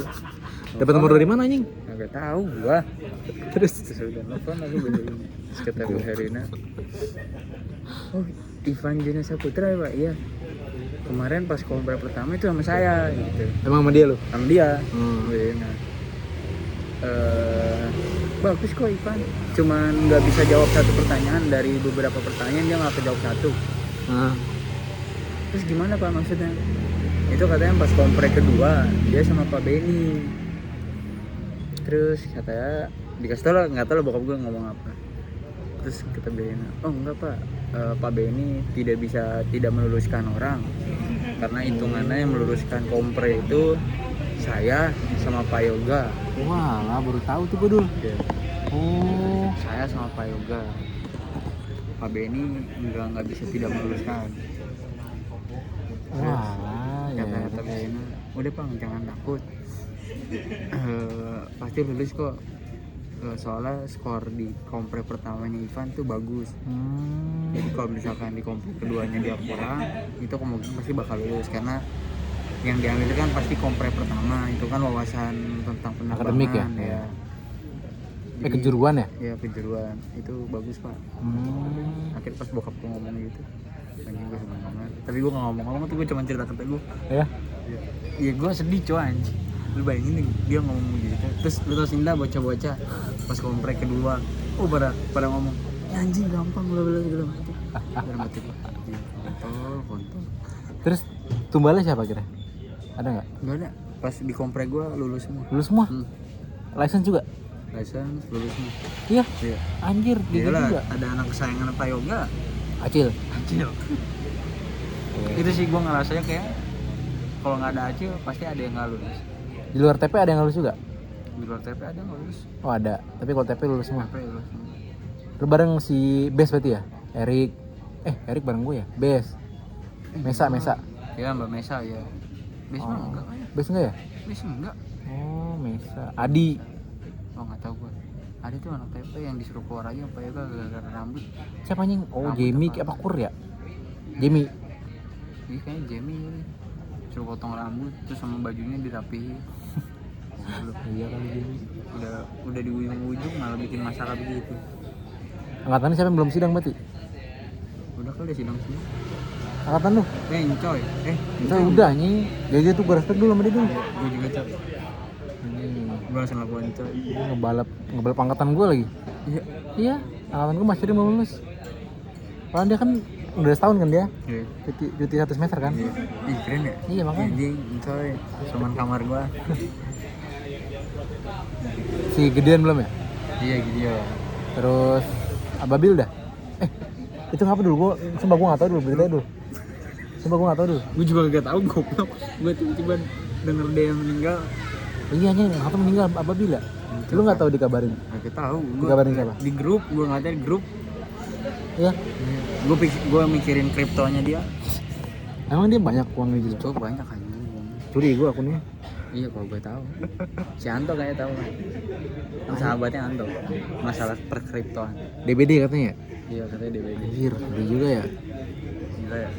Dapat nomor dari mana anjing? Nggak tahu gue. Terus Sudah nelfon aku Bu Erlina. Terus kata Bu Erlina, oh Ivan Juna Saputra ya Pak? Iya. Kemarin pas kompre pertama itu sama saya gitu. emang sama dia lu? Sama dia. Hmm. Bu Erlina. Bagus kok Ivan, cuman nggak bisa jawab satu pertanyaan dari beberapa pertanyaan, dia nggak kejawab satu. Ah. Terus gimana Pak maksudnya? Itu katanya pas kompre kedua dia sama Pak Benny. Terus katanya dikasih tau lah, nggak tahu lah bokap gue ngomong apa. Terus kata Benny, oh enggak Pak, Pak Benny tidak meluluskan orang, karena hitungannya yang meluluskan kompre itu saya sama Pak Yoga. Wah lah baru tahu tuh gue dulu. Oh. Saya sama Pak Yoga. Pak Benny nggak bisa tidak meluluskan. Wah ya. Kata Benny, udah Bang jangan takut. Pasti lulus kok. Soalnya skor di kompre pertamanya Ivan tuh bagus. Jadi kalau misalkan di kompre keduanya dia kurang, itu kemungkinan pasti bakal lulus karena yang diambil kan pasti kompre pertama itu kan wawasan tentang penerbangan Akademik ya? ya. Kejuruan ya? Ya kejuruan itu bagus Pak. Akhirnya pas bokap gue ngomong gitu, pengen gue seneng banget. Tapi gue nggak ngomong tuh, gue cuma cerita ke gue. Ya? Ya gue sedih coy anjing. Lu bayangin nih, dia ngomong gitu. Terus lu tau Sinda bocah-bocah pas kompre kedua, pada ngomong, ya anjing gampang bla segala macam. Dalam hati gue, kontol. Terus tumbalnya siapa kira? Ada nggak? Nggak ada. Pas di kompre gue lulus semua. Lulus semua? License juga? License lulus semua. Iya. Iya. Anjir, dia Iyalah, juga. ada anak kesayangan Pak Yoga. Acil. Acil. Itu sih gue ngerasanya kayak kalau nggak ada Acil pasti ada yang nggak lulus. Di luar TP ada yang lulus juga? Di luar TP ada yang lulus. Oh ada, tapi kalau TP lulus semua. TP lulus semua. Lu bareng si Bes berarti ya? Erik. Erik bareng gue ya? Bes. Mesa. Ya Mbak Mesa ya. Bes mah enggak kan ya? Bes enggak ya? Bes enggak. Oh, Mesa. Adi. Oh nggak tahu gue. Ada tuh anak TP yang disuruh keluar aja Pak Yoga gara-gara rambut. Siapa anjing? Oh, Rambut Jamie apa? apa Kur ya? Jamie. Iya kayaknya Jamie kali. Suruh potong rambut terus sama bajunya dirapihin. Iya kali Jamie. Udah di ujung-ujung malah bikin masalah begitu. Angkatannya siapa yang belum sidang berarti? Udah kali sidang semua. Angkatan lu? Coy. Kita udah anjing. Jadi tuh gue respect dulu sama dia dulu. Gue juga coy. Gue langsung lakuin coy. Dia ngebalap angkatan gue lagi. Iya, angkatan gue masih belum lulus. Padahal dia kan udah setahun kan dia. Iya. Cuti 1 semester kan? Iya. Ih keren ya? Iya makanya. Anjing coy. Cuman kamar gua. Si gedean belum ya? Iya gitu ya. Terus Ababil dah. Itu ngapa dulu? Sumpah gue gak tau dulu, beritanya dulu. Sumpah gue gak tau dulu. Gue juga gak tau goblok. Gue tiba-tiba denger dia yang meninggal. Iya nya, ngapa meninggal Ababil ya? Lu gak tau dikabarin? Gak tau. Dikabarin siapa? Di grup, gue gak tahu di grup. Iya. Gue mikirin kriptonya dia. Emang dia banyak uangnya gitu? Cok banyak anjing. Curi gue akunnya. Iya kalau gue tahu. Si Anto kayak tahu kan. Sahabatnya Anto. Masalah perkriptoan. DBD katanya ya? Iya katanya DBD. Anjir, dia juga ya? Gila ya.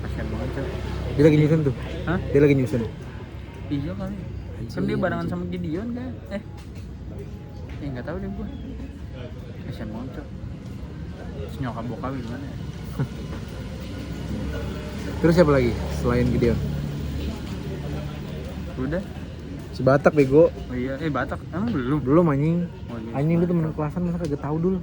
Kasian banget cok. Dia lagi nyusun tuh? Hah? Dia lagi nyusun? Iya kali. Kan dia barengan sama Gideon kan? Nggak tahu deh gue. Kasian banget cok. Terus nyokap bokap gimana ya? Terus siapa lagi selain Gideon? Udah. Si Batak bego. Oh iya, Batak emang belum. Belum anjing. Oh, iya. Anjing lu temen kelasan masa kagak tahu dulu.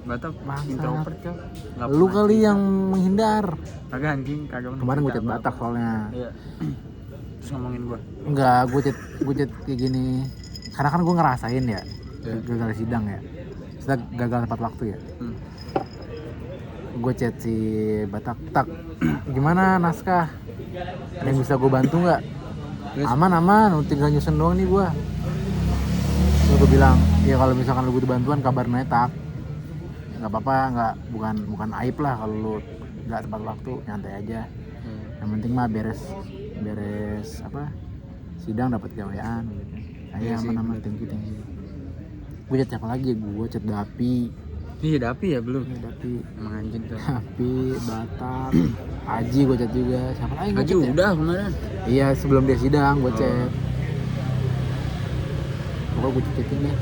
Batak Bangsat. introvert cok. Nggak Lu pernah kali cerita. yang menghindar. Kagak anjing, kagak pernah Kemarin gue cerita chat apa-apa. Batak soalnya. Iya. Terus ngomongin gue. Enggak, gue chat kayak gini. Karena kan gue ngerasain ya. Iya. Gagal sidang ya. Kita gagal tepat waktu ya. Gue chat si Batak, tak gimana naskah? Ada yang bisa gue bantu nggak? Terus? Aman, tinggal nyusun doang nih gue. Terus gue bilang, ya kalau misalkan lu butuh bantuan kabarin aja tak. Nggak apa-apa, bukan aib lah kalau lu nggak tepat waktu, nyantai aja. Yang penting mah beres apa sidang dapat gawean gitu. Iya sih, aman thank you. Gue chat siapa lagi? Gue chat Dapi. Iya, Dapi ya belum. Dapi Emang anjing tuh. Dapi Batak Aji gue chat juga. Siapa lagi gue Aji chat ya? udah kemarin. Iya sebelum dia sidang gue Oh. chat. Pokoknya gue chatin deh.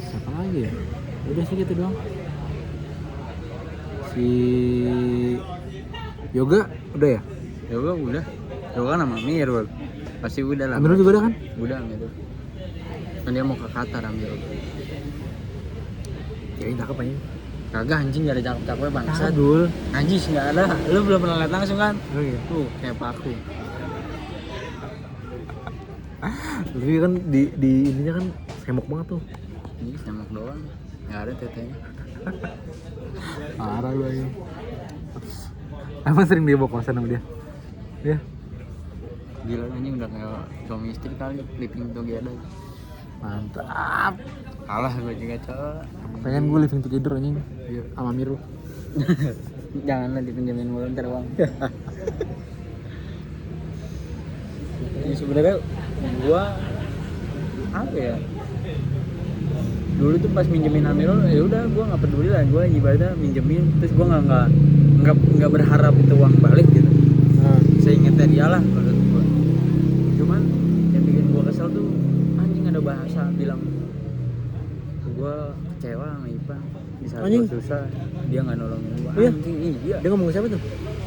Siapa lagi ya? Udah sih gitu doang. Si Yoga udah ya? Yoga udah. Yoga nama Mirul. Pasti udah lah. Amirul juga udah kan? Udah gitu. Kan dia mau ke Qatar ambil. Ya ini cakep aja. Kagak anjing, gak ada cakep-cakepnya bangsa. Dul. Anjing nggak ada. Lu belum pernah lihat langsung kan? Oh iya. Tuh kayak paku. Tapi kan di ininya kan semok banget tuh. Ini semak doang. Nggak ada tetenya. Parah lu aja. Emang sering dia bawa kosan sama dia? Ya. Gila anjing udah kayak suami istri kali, living together. Mantap. Kalah gue juga cowok. Pengen gue living together anjing. Iya. Sama Miru. Janganlah dipinjemin mulu ntar uang. Ya, sebenarnya gua apa ya? Dulu tuh pas minjemin Amirul ya udah gua nggak peduli lah, gua ibaratnya minjemin terus gua nggak berharap itu uang balik gitu. Seingetnya dia lah menurut gua. Cuman yang bikin gua kesel tuh anjing ada bahasa bilang gua kecewa sama Ipan di saat Anjing? gua susah dia nggak nolongin gua. Iya? Anjing iya. Dia ngomong siapa tuh?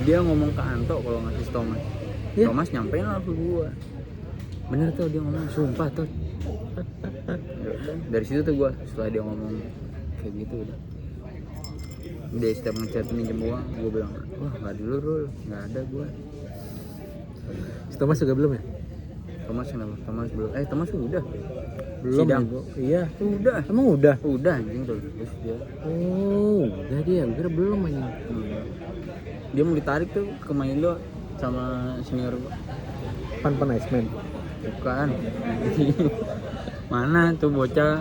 Dia ngomong ke Anto kalau ngasih Thomas. Iya? Thomas nyampein lah ke gua. Bener tuh dia ngomong, sumpah tuh. Ya udah, dari situ tuh gua setelah dia ngomong kayak gitu udah setiap ngechat minjem uang gua bilang wah nggak dulu Rul, nggak ada gua. Si Thomas juga belum ya? Thomas kenapa? Thomas belum. Thomas udah. Belum. Sidang. Ya, iya. Udah. Emang udah? Udah anjing tuh. Terus dia. Oh, udah dia. Gue kira belum anjing. Dia mau ditarik tuh ke Maindo sama senior gua. Pan Iceman. Bukan. Mana tuh bocah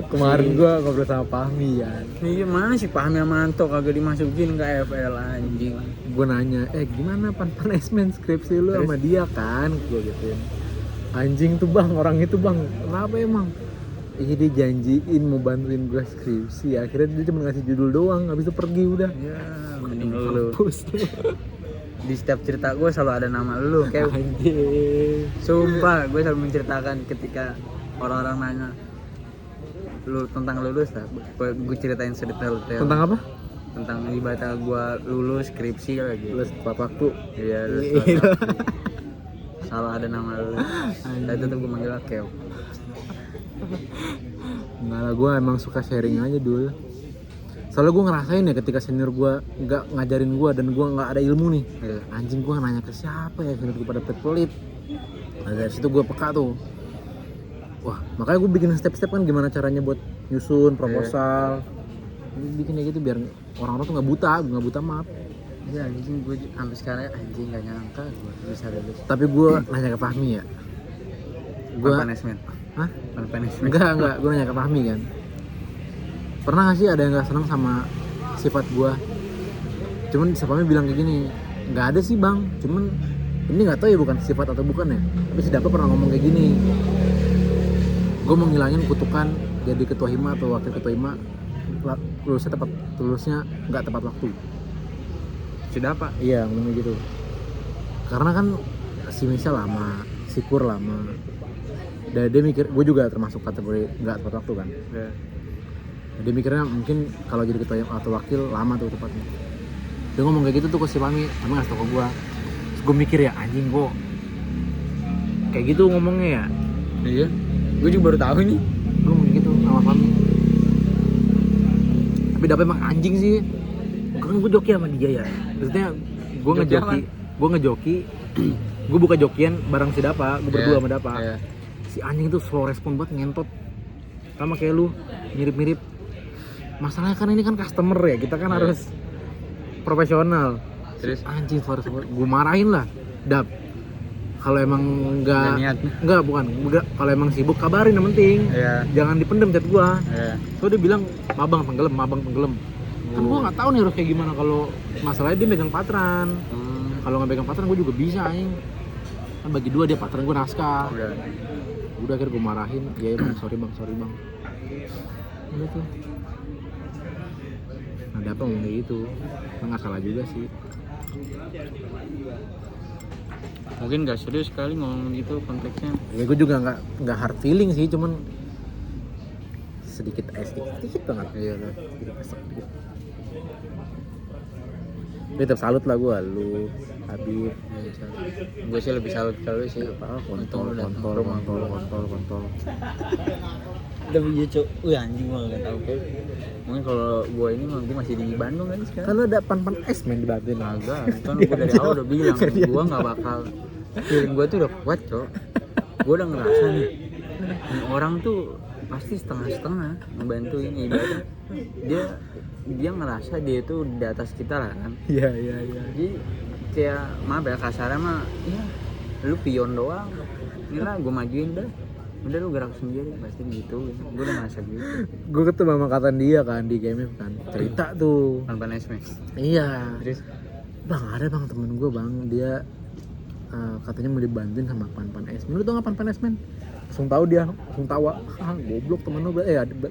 Kemarin gua ngobrol sama Fahmi ya. Iya mana sih Fahmi sama Anto kagak dimasukin ke FL anjing. Gue nanya, gimana Pan Iceman skripsi lu sama dia kan? Gue gituin. Anjing tuh bang, orang itu bang, kenapa emang? Iya dia janjiin mau bantuin gue skripsi, akhirnya dia cuma ngasih judul doang, habis itu pergi udah. Ya mending lu. Hapus lu. Di setiap cerita gue selalu ada nama lu kayak Anjing. sumpah gue selalu menceritakan ketika orang-orang nanya lu tentang lulus lah, gue ceritain sedetail-detail Tentang apa? tentang ibadah gue lulus skripsi lagi. Lulus tepat waktu. Iya lulus Iya. tepat waktu. Selalu ada nama lu. Dan itu tuh gue manggil Keo. Enggak lah, gue emang suka sharing aja dulu. Soalnya gue ngerasain ya ketika senior gue nggak ngajarin gue dan gue nggak ada ilmu nih. Iya. Anjing gue nanya ke siapa ya, senior gue pada pelit. Nah dari situ gue peka tuh. Wah makanya gue bikin step-step kan gimana caranya buat nyusun proposal. Bikin kayak gitu biar orang-orang tuh nggak buta maaf. Iya anjing gue sampai sekarang anjing gak nyangka gue bisa lulus. Tapi gue nanya ke Fahmi ya. Gue punishment. Hah? Punishment. Enggak, gue nanya ke Fahmi kan. Pernah gak sih ada yang gak seneng sama sifat gue? Cuman si Fahmi bilang kayak gini, gak ada sih bang, cuman ini gak tahu ya bukan sifat atau bukan ya. Tapi si Dapa pernah ngomong kayak gini, gue mau ngilangin kutukan jadi ketua hima atau wakil ketua hima lulusnya gak tepat waktu. Sudah apa? Iya ngomong gitu. Karena kan si Misha lama, si Kur lama. Dan dia mikir, gue juga termasuk kategori gak tepat waktu kan. Ya. Dia mikirnya mungkin kalau jadi ketua atau wakil lama tuh tepatnya. Dia ngomong kayak gitu tuh ke si Fahmi, sama ngasih tau ke gue. Terus gue mikir ya anjing gue kayak gitu ngomongnya ya. Iya. Gue juga baru tahu nih. Gue ngomong gitu sama Fahmi. Tapi Dapa emang anjing sih. Kan gue joki sama dia ya. Maksudnya gue ngejoki, gue buka jokian bareng si Dapa, gue berdua sama Dapa. Yeah. Si anjing itu slow respon banget, ngentot. Sama kayak lu, mirip-mirip. Masalahnya kan ini kan customer ya, kita kan harus profesional. Terus Anjing slow respon, gue marahin lah. Dap, kalau emang enggak bukan, kalau emang sibuk kabarin yang penting. Iya. Jangan dipendem chat gua. Iya. So dia bilang mabang tenggelam. Kan gue nggak tahu nih harus kayak gimana kalau masalahnya dia megang patran. Kalau nggak megang patran gue juga bisa anjing. Kan bagi dua dia patran, gue naskah. Udah akhirnya gue marahin, ya bang, sorry bang. Udah tuh. Ada apa ngomong kayak gitu? Nggak salah juga sih. Mungkin nggak serius sekali ngomong gitu konteksnya. Ya gue juga nggak hard feeling sih, cuman sedikit banget. Iya lah. Sedikit. Tapi tetap salut lah gue, lu, Habib. Gue sih lebih salut kalau sih. Kontol. Tapi iya cok, anjing gue gak tau kayak. Mungkin kalau gue ini mah gue masih di Bandung kan sekarang. Kan lu ada pan es main di Bandung. Agak, kan gue dari awal udah bilang gue nggak bakal. Feeling gue tuh udah kuat cok. Gue udah ngerasa nih orang tuh pasti setengah-setengah ngebantuin ibadah. Dia ngerasa dia tuh di atas kita lah kan. Iya. Jadi kayak maaf ya kasarnya mah, ya lu pion doang. Inilah gue majuin dah. Udah lu gerak sendiri pasti gitu. Gue udah ngerasa gitu. Gue ketemu sama angkatan dia kan di GMF kan. Cerita tuh. Tanpa nesmes. Iya. Terus Bang ada bang temen gue bang, dia katanya mau dibantuin sama pan es. Lu tau nggak pan es men? Langsung tahu dia, langsung tawa. Goblok temen lu,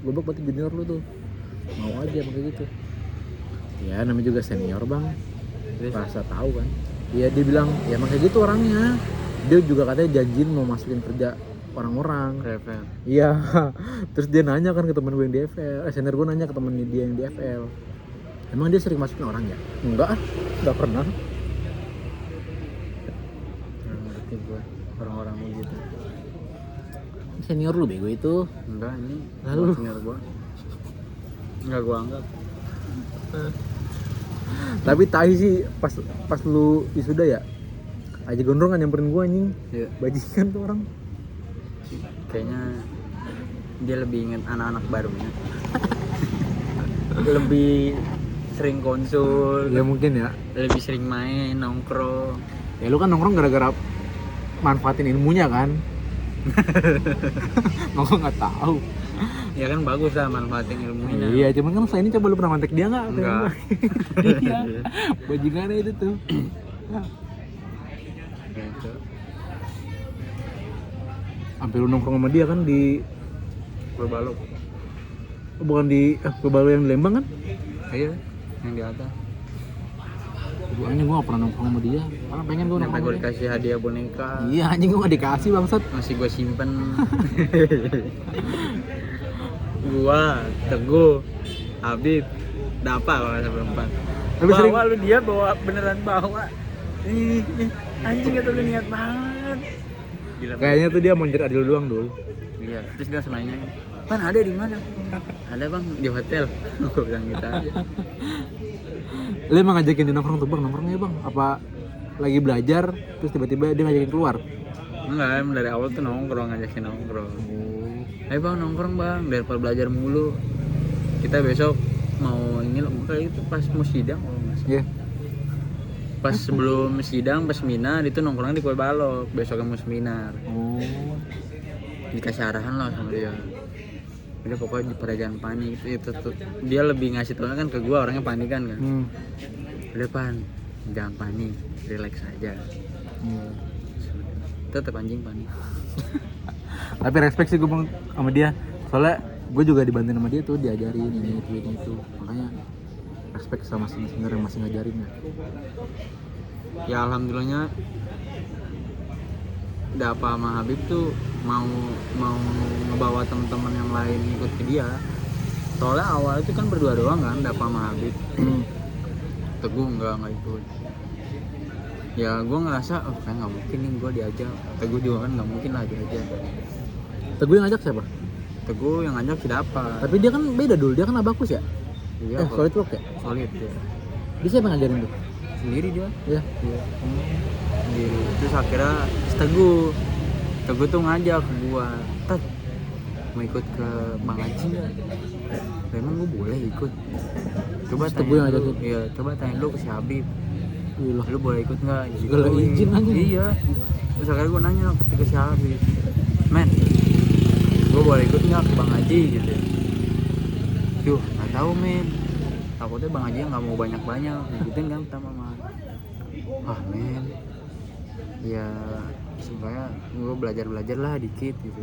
goblok berarti junior lu tuh. Mau aja kayak gitu. Ya namanya juga senior bang. Rasa tahu kan. Iya dia bilang ya emang kayak gitu orangnya. Dia juga katanya janjiin mau masukin kerja orang-orang. Revel. Iya. Terus dia nanya kan ke temen gue yang di FL. Senior gue nanya ke temen dia yang di FL. Emang dia sering masukin orang ya? Enggak pernah. Ngerti gue orang-orang gitu. Senior lu bego itu. Enggak, ini Lalu? senior gue. Enggak gue anggap. Tapi tai sih pas lu wisuda ya. Aja Gondrong kan nyamperin gue anjing. Iya. Bajingan tuh orang. Kayaknya dia lebih inget anak-anak barunya. Lebih sering konsul. Ya mungkin ya. Lebih sering main, nongkrong. Ya lu kan nongkrong gara-gara manfaatin ilmunya kan. Nongkrong nggak tahu. Ya kan bagus lah manfaatin ilmunya. Iya, cuman kan saya ini coba lu pernah mantek dia nggak? Enggak. Iya. Bajingannya itu tuh. Gitu. Sampai lu nongkrong sama dia kan di Berbalok. bukan di Berbalo yang di Lembang kan? Iya, yang di atas. Gue gak pernah nongkrong sama dia. Karena pengen gue Sampai nongkrong gue sama dia. dikasih hadiah boneka. Iya anjing gue gak dikasih bangsat. Masih gue simpen. Gua, Teguh, Habib, Dapa kalau nggak berempat. Tapi Bawa sering- lu dia bawa beneran bawa. Ih, anjing itu lu niat banget. Gila. Kayaknya tuh dia mau jadi adil doang dulu. Iya, terus dia langsung nanya, "Pan ada di mana?" "Ada bang di hotel." Gue bilang gitu aja. Lu emang ngajakin dia nongkrong tuh bang, nongkrongnya bang? Apa lagi belajar terus tiba-tiba dia ngajakin keluar? Enggak, emang dari awal tuh nongkrong, ngajakin nongkrong. Ayo bang nongkrong bang, daripada belajar mulu. Kita besok mau ini loh, kayak itu pas mau sidang kalau nggak salah. Iya. Pas sebelum sidang, pas seminar itu nongkrongnya di Kue Balok. Besoknya mau seminar. Oh. Dikasih arahan lah sama dia. Dia pokoknya pada jangan panik. Itu tuh dia lebih ngasih tau kan ke gua, orangnya panikan kan. Udah Pan, jangan panik, relax aja. Tetap anjing panik. Tapi respect sih gue bang sama dia. Soalnya gue juga dibantuin sama dia tuh, diajarin ini itu. Makanya respect sama senior yang masih ngajarin ya. Ya alhamdulillahnya Dapa sama Habib tuh mau ngebawa teman-teman yang lain ikut ke dia. Soalnya awal itu kan berdua doang kan, Dapa sama Habib. Teguh enggak ikut. Ya gue ngerasa, kayak nggak mungkin nih gue diajak. Teguh juga kan nggak mungkin lah diajak. Teguh yang ngajak siapa? Teguh yang ngajak si Dapa. Tapi dia kan beda dulu, dia kan abakus ya? Iya, Solid Rock ya? solid ya. Dia siapa yang ngajarin tuh? Sendiri dia. Iya. Iya. Sendiri. Terus akhirnya si Teguh tuh ngajak ke gua, "Tat, mau ikut ke Bang Haji nggak?" Emang gua boleh ikut. Coba Terus tanya Teguh yang dulu. ngajakin? Iya, coba tanya dulu ke si Habib. Gila. Lu boleh ikut nggak? Segala izin aja. Iya. Terus akhirnya gua nanya ke si Habib, "Men, gua boleh ikut nggak ke Bang Haji?" gitu. "Yuh, nggak tahu men. takutnya Bang Haji nggak mau banyak-banyak gituin kan pertama mah. Men ya sebenarnya gue belajar lah dikit gitu.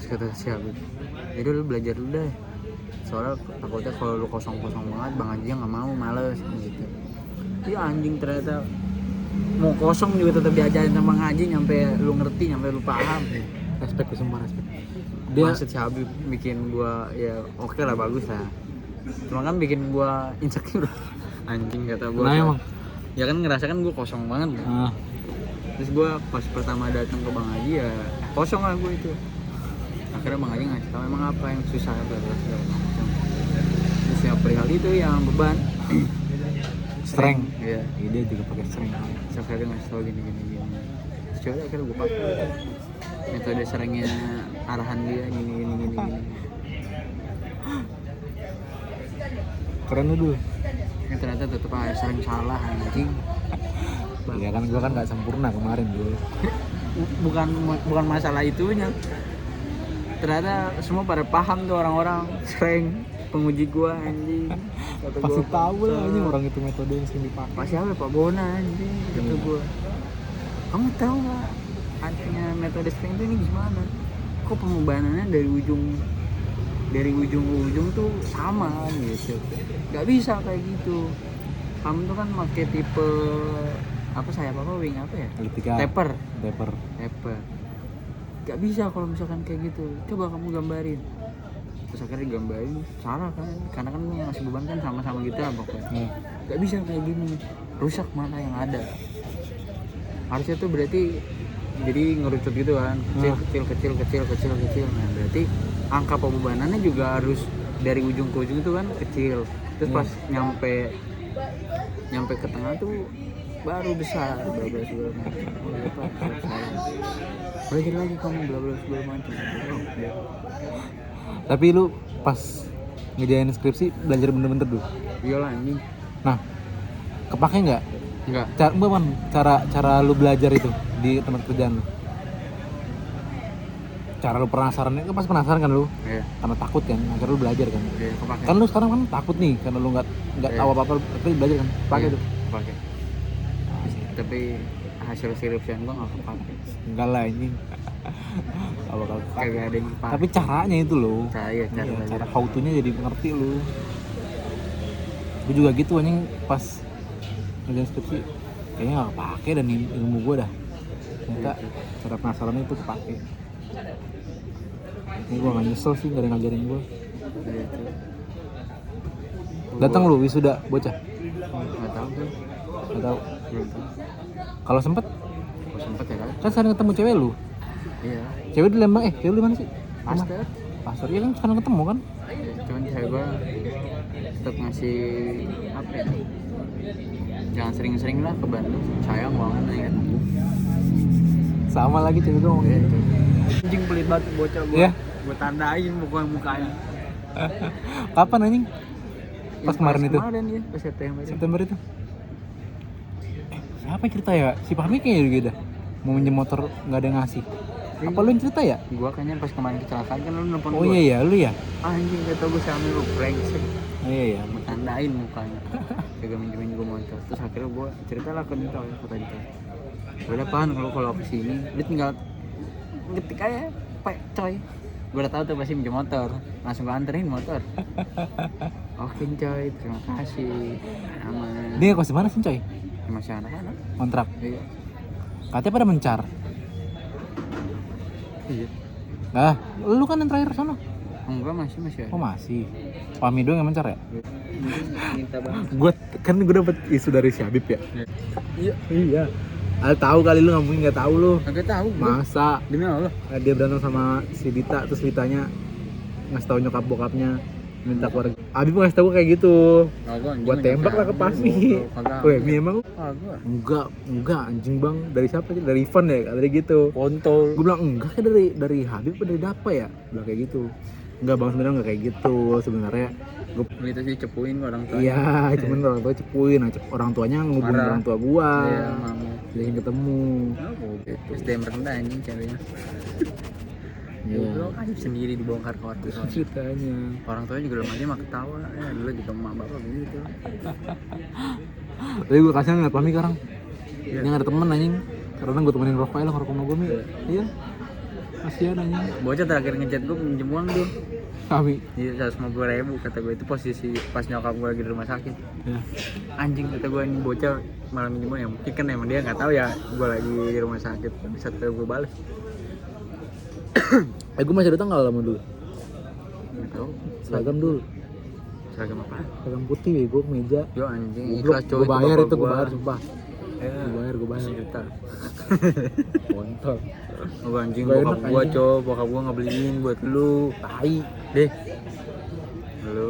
Terus kata si Habib, jadi lu belajar dulu deh, soalnya takutnya kalau lu kosong-kosong banget Bang Haji nggak mau, males gitu. Iya anjing, ternyata mau kosong juga tetap diajarin sama Bang Haji nyampe lu ngerti, nyampe lu paham. Respect, sumpah respect. Dia maksud si Habib bikin gua ya oke lah, bagus lah, cuma kan bikin gua insecure. Anjing kata gua. Nah emang Ya kan ngerasa kan gua kosong banget kan. Terus gua pas pertama datang ke Bang Haji ya kosong lah gua itu. Akhirnya Bang Haji ngasih tau emang apa yang susah segala macam. Terus yang perihal itu yang beban strength. Iya. Dia juga pakai strength. Terus akhirnya ngasih tau gini. Terus coba akhirnya gua pakai metode serangnya, arahan dia gini. Keren lu dulu. Ya, ternyata tetep aja sering salah anjing. Ya kan gua kan nggak sempurna kemarin dulu. bukan masalah itunya, ternyata semua pada paham tuh orang-orang sering penguji gua anjing. Kata Pasti gua, tahu lah anjing orang itu metode yang sering dipakai. Pasti apa Pak Bona anjing, kata gua. Kamu tahu nggak artinya metode string itu ini gimana? Kok pembebanannya dari ujung ke ujung tuh sama gitu. Gak bisa kayak gitu. Kamu tuh kan pakai tipe apa, sayap apa, wing apa ya? Taper. Gak bisa kalau misalkan kayak gitu. Coba kamu gambarin. Terus akhirnya digambarin, salah kan? Karena kan ngasih beban kan sama-sama gitu lah pokoknya. Gak bisa kayak gini. Rusak mana yang ada. Harusnya tuh berarti jadi ngerucut gitu kan, kecil. Nah berarti angka pembebanannya juga harus dari ujung ke ujung itu kan kecil. Terus pas nyampe ke tengah tuh baru besar, bla bla segala macam. Belajar lagi kamu bla bla segala macam. Tapi lu pas ngejain skripsi belajar bener-bener dulu. Iyalah anjing. Nah, kepake nggak? Enggak. Cara lu belajar itu di tempat kerjaan lu. Cara lu penasaran, itu pasti penasaran kan lu? Iya. Karena takut kan, akhirnya lu belajar kan. Iya, kepake. Kan lu sekarang kan takut nih karena lu nggak tahu apa-apa, tapi belajar kan. Pakai tuh. Kepake. Tapi hasil skripsian gua enggak kepake. Enggak lah ini. Kalau Kagak ada yang kepake. tapi caranya itu loh. Cara How to-nya jadi ngerti lu. Gue juga gitu anjing pas ngerjain skripsi kayaknya nggak kepake dan ilmu gue dah. Ternyata cara penasaran itu kepake. Ini gue nggak nyesel sih gak ada yang ngajarin gue. Gitu. Datang lu wisuda bocah? Enggak tahu tuh. Nggak tahu. Belum tahu. Kalau sempet Gua sempet ya kan? kan sering ketemu cewek lu. Iya. Cewek di Lembang, cewek di mana sih? Pastor. Pastor, iya kan sekarang ketemu kan? Cuman saya gua tetap ngasih apa ya? Jangan sering-sering lah ke Bandung. Sayang banget nih kan. Sama lagi cewek gue ngomong gitu. Anjing pelit banget bocah gua. Iya. Gua tandain mukanya. Kapan anjing? Pas kemarin itu? Kemarin ya, pas September itu. Siapa yang cerita ya? Si Fahmi kayaknya juga dah. Mau minjem motor nggak ada yang ngasih. Apa lu yang cerita ya? Gua kayaknya pas kemarin kecelakaan kan lu nelfon gua. Oh iya ya, lu ya? Anjing kata gua sama lu brengsek. Oh iya ya. Gua tandain mukanya. Kagak minjemin gua motor. Terus akhirnya gua cerita lah ke Nito ya, kata Nito. Udah pan kalau kesini, lu tinggal ngetik aja, Pak coy. Gue udah tahu tuh pasti minjem motor, langsung gue anterin motor. Oke coy, terima kasih. Aman. Dia kos di mana sih coy? Masih anak-anak. Kontrak. Iya. Katanya pada mencar. Iya. Nah, lu kan yang terakhir sana. Enggak masih ada. Oh masih. Fahmi doang yang mencar ya? Minta banget. Gue dapet isu dari si Habib ya. Iya. Tahu kali lu nggak mungkin nggak tahu lu. Kagak tahu. Gua. Masa? Demi Allah. Dia berantem sama si Dita, terus Ditanya ngasih tahu nyokap bokapnya minta keluarga. Habib ngasih tahu kayak gitu. Gua tembak lah ke Pasmi. Weh, Mi emang? Enggak anjing bang. Dari siapa sih? Dari Ivan ya? Katanya gitu. Kontol. Gue bilang enggak kan dari Habib apa dari Dapa ya? Bilang kayak gitu. Enggak bang, sebenarnya enggak kayak gitu sebenarnya. Itu sih cepuin orang tua. Iya, cuman orang tua cepuin. Nah, orang tuanya ngubungin orang tua gua. Iya, mama. Jadi ketemu. SDM rendah ini ceweknya. Iya. Goblok aja sendiri dibongkar ke ortu. Ceritanya. Orang tuanya juga belum aja mah ketawa. Ya dulu juga emak bapak begitu. Tapi gue kasihan ngeliat Pami sekarang. Iya. Ini gak ada temen anjing. Karena gue temenin rokok aja lah, ngerokok sama gue Mi. Iya. Kasihan anjing. Bocah terakhir ngechat gue pinjem uang dia. Pami. Iya 150.000 kata gue, itu posisi pas nyokap gue lagi di rumah sakit. Ya. Anjing kata gue, ini bocah malah minjem uang ya, mungkin kan emang dia nggak tahu ya gue lagi di rumah sakit. Bisa gue balas. Gue masih ada tanggal lama dulu. Nggak tahu. Seragam dulu. Seragam apa? Seragam putih bego, meja. Yo anjing, Goblok, ikhlas coy. gue bayar bapak itu, gue gua. bayar sumpah. Ya, Gue bayar. sejuta. Kontol. Gue anjing, Gak bokap enak, gue anjing. coy, bokap gue ngebeliin buat lu. Tai. Deh. Lu.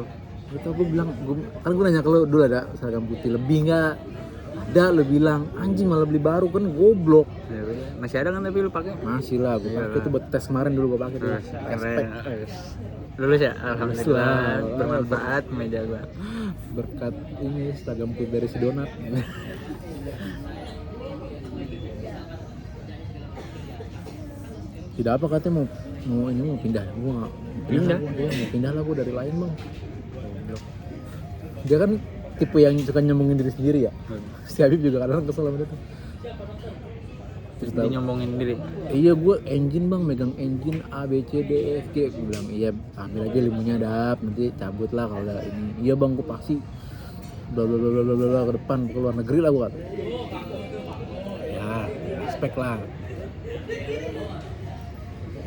Itu gue bilang, kan gue nanya ke lo dulu ada seragam putih lebih nggak? Ada, lo bilang anjing malah beli baru kan goblok. Ya, udah. Masih ada kan tapi lu pakai? Masih lah, gue Iya pakai lah. itu buat tes kemarin dulu gue pakai tuh. Terus Respect. keren. Lulus ya? Alhamdulillah. Alhamdulillah. Bermanfaat meja gua. Berkat ini seragam putih dari si Donat. Tidak apa katanya mau pindah. Gue nggak Pindah? Mau pindah lah gue dari lain bang. Dia kan tipe yang suka nyombongin diri sendiri ya. Si Habib juga kadang kesel sama dia tuh. Terus Dia nyombongin diri. iya gue engine bang, megang engine A B C D E F G. Gue bilang iya ambil aja ilmunya dap, nanti cabut lah kalau udah ini. Iya bang gue pasti bla bla bla bla bla bla ke depan ke luar negeri lah gue kata. Ya respect lah.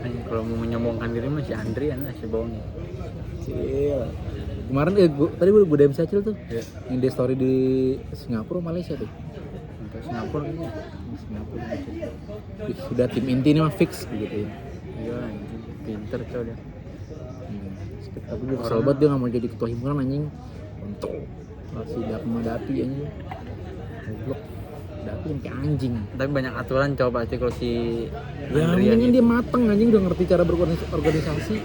Kalau mau menyombongkan diri mah si Andrian lah si bohongnya. Cil. Kemarin tadi gue DM Cil tuh. Iya. Yang dia story di Singapura Malaysia tuh. Untuk Singapura gitu. Di Singapura gitu. Ih, sudah tim inti ini mah fix gitu ya. Iya anjing, pinter coy dia. Tapi gue kesel banget dia gak mau jadi ketua himpunan anjing. Untuk masih dapi anjing. Goblok. Dapi yang kayak anjing. Tapi banyak aturan coy pasti kalau si Ya Andrian mungkin ini. dia mateng anjing, udah ngerti cara berorganisasi.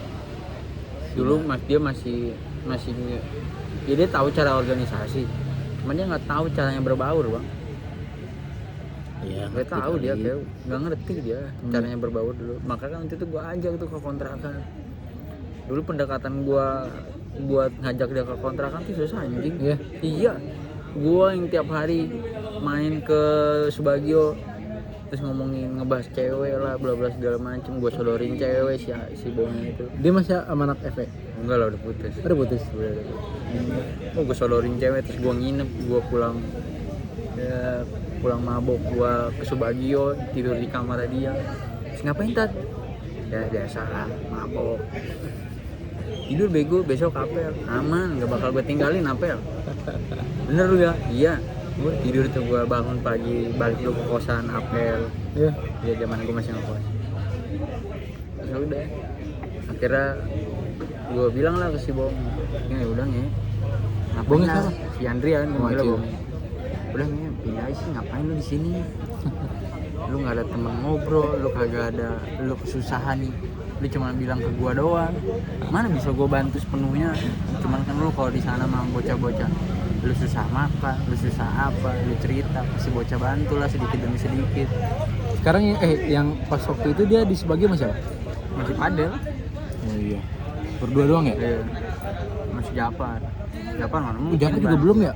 Dulu dia masih ya dia tahu cara organisasi. Cuman dia nggak tahu caranya berbaur bang. Iya. Gue tahu dia kayak nggak ngerti dia caranya berbaur dulu. Makanya kan waktu itu gue ajak tuh ke kontrakan. Dulu pendekatan gue buat ngajak dia ke kontrakan tuh susah anjing. Iya. Iya. Gue yang tiap hari main ke Subagio terus ngomongin ngebahas cewek lah bla bla segala macem. Gue sodorin cewek si bongnya itu. Dia masih sama anak FE. Enggak lah udah putus. Udah putus. Oh gue sodorin cewek terus gue nginep, gue pulang mabok, gue ke Subagio tidur di kamar dia. Terus ngapain tat? Ya biasa mabok. Tidur bego, besok apel. Aman, gak bakal gue tinggalin apel. Bener lu ya? Iya. Gue tidur tuh, gue bangun pagi balik dulu ke kosan apel. Iya. Ya zaman gue masih ngekos. Terus udah. Akhirnya gue bilang lah ke si Bong, ya udah nih. Bongnya siapa? Si Andrian, gue Oh, manggilnya Cil. Bong. Udah nih, pindah aja sih, ngapain lu di sini? Lu nggak ada teman ngobrol, lu kagak ada, lu kesusahan nih. Lu cuma bilang ke gua doang. Mana bisa gua bantu sepenuhnya? Cuman kan lu kalau di sana mah bocah-bocah, lu susah makan, lu susah apa, lu cerita, pasti bocah bantu lah sedikit demi sedikit. Sekarang yang pas waktu itu dia di Subagio masih apa? Masih padel. Oh iya. Berdua doang ya? Iya. Masih Japar. Japar mana? Oh, Japar juga belum ya?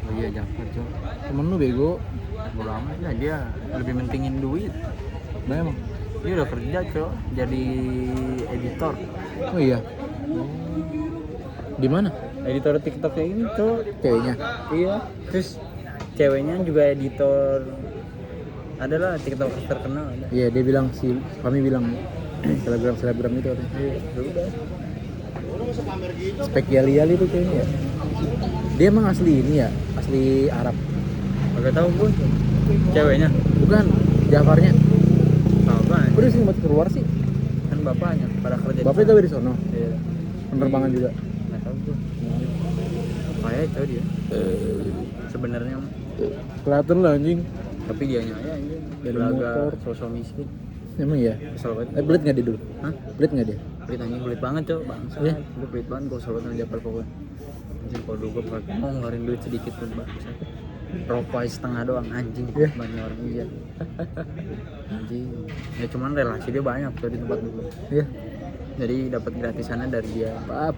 Oh iya Japar coy. Temen lu bego. Bodo amat lah, dia lebih mentingin duit. Nah emang. Dia udah kerja coy, jadi editor. Oh iya. Di mana? Editor TikTok kayak ini coy. Ceweknya. Iya. Terus ceweknya juga editor. Adalah TikToker terkenal ada. Iya, dia bilang kami bilang selebgram itu katanya. Iya, udah. Spek yali-yali tuh kayaknya ya. Dia emang asli ini ya, asli Arab. Agak tahu gue. Ceweknya. Bukan, Jafarnya. Apa? Udah sih buat keluar sih. Kan bapaknya pada kerja. Bapaknya tahu di sono. Iya. Penerbangan juga. Nggak tahu gue. Kaya coy dia. Sebenarnya mah. Kelihatan lah anjing. Tapi dia nyaya anjing. Dari Belaga motor. sosok miskin. Emang iya. Kesel banget. Pelit nggak dia dulu? Hah? Pelit nggak dia? Pelit anjing, pelit banget coy. Bangsa. Iya. Gue pelit banget, gue kesel banget sama Japar pokoknya. Anjing kalau dulu gue pakai mau ngeluarin duit sedikit pun bangsa. rokok setengah doang anjing. Iya. Banyak orang iya. Anjing. Ya cuman relasi dia banyak tuh di tempat gue. Iya. Jadi dapat gratisannya dari dia. Maaf.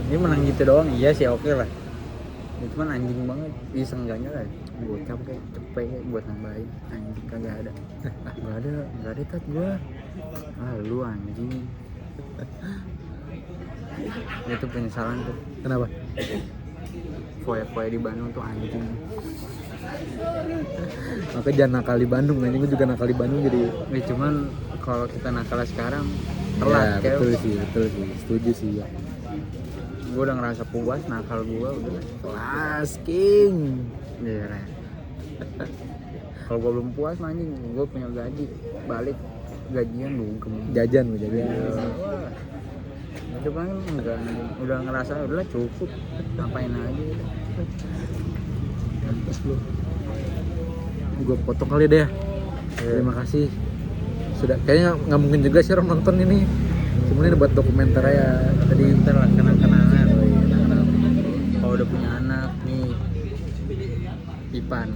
Dia menang gitu doang, iya sih oke lah. Ya, cuman anjing banget, di seenggaknya lah. Gue capek buat nambahin, anjing kagak ada. Nggak ada tat gue. Ah lu anjing. Itu penyesalan tuh. Kenapa? Foya-foya di Bandung tuh anjing. Makanya jangan nakal di Bandung, anjing gue juga nakal di Bandung jadi. Ya, cuman kalau kita nakal sekarang Ya, telat kayak. betul sih, setuju sih ya. Gue udah ngerasa puas nakal gue udah Kelas king. iya lah. Kalau gue belum puas mah anjing, gue punya gaji balik gajian dugem. Jajan lu jajan. Wah, itu kan enggak, udah ngerasa udah cukup, ngapain aja gitu. Mampus lu. Gue potong kali deh. Terima kasih. Sudah kayaknya nggak mungkin juga sih orang nonton ini. Cuma ini buat dokumenter ya. Tadi Ntar lah kenang-kenangan. Kalau udah punya anak nih Ipan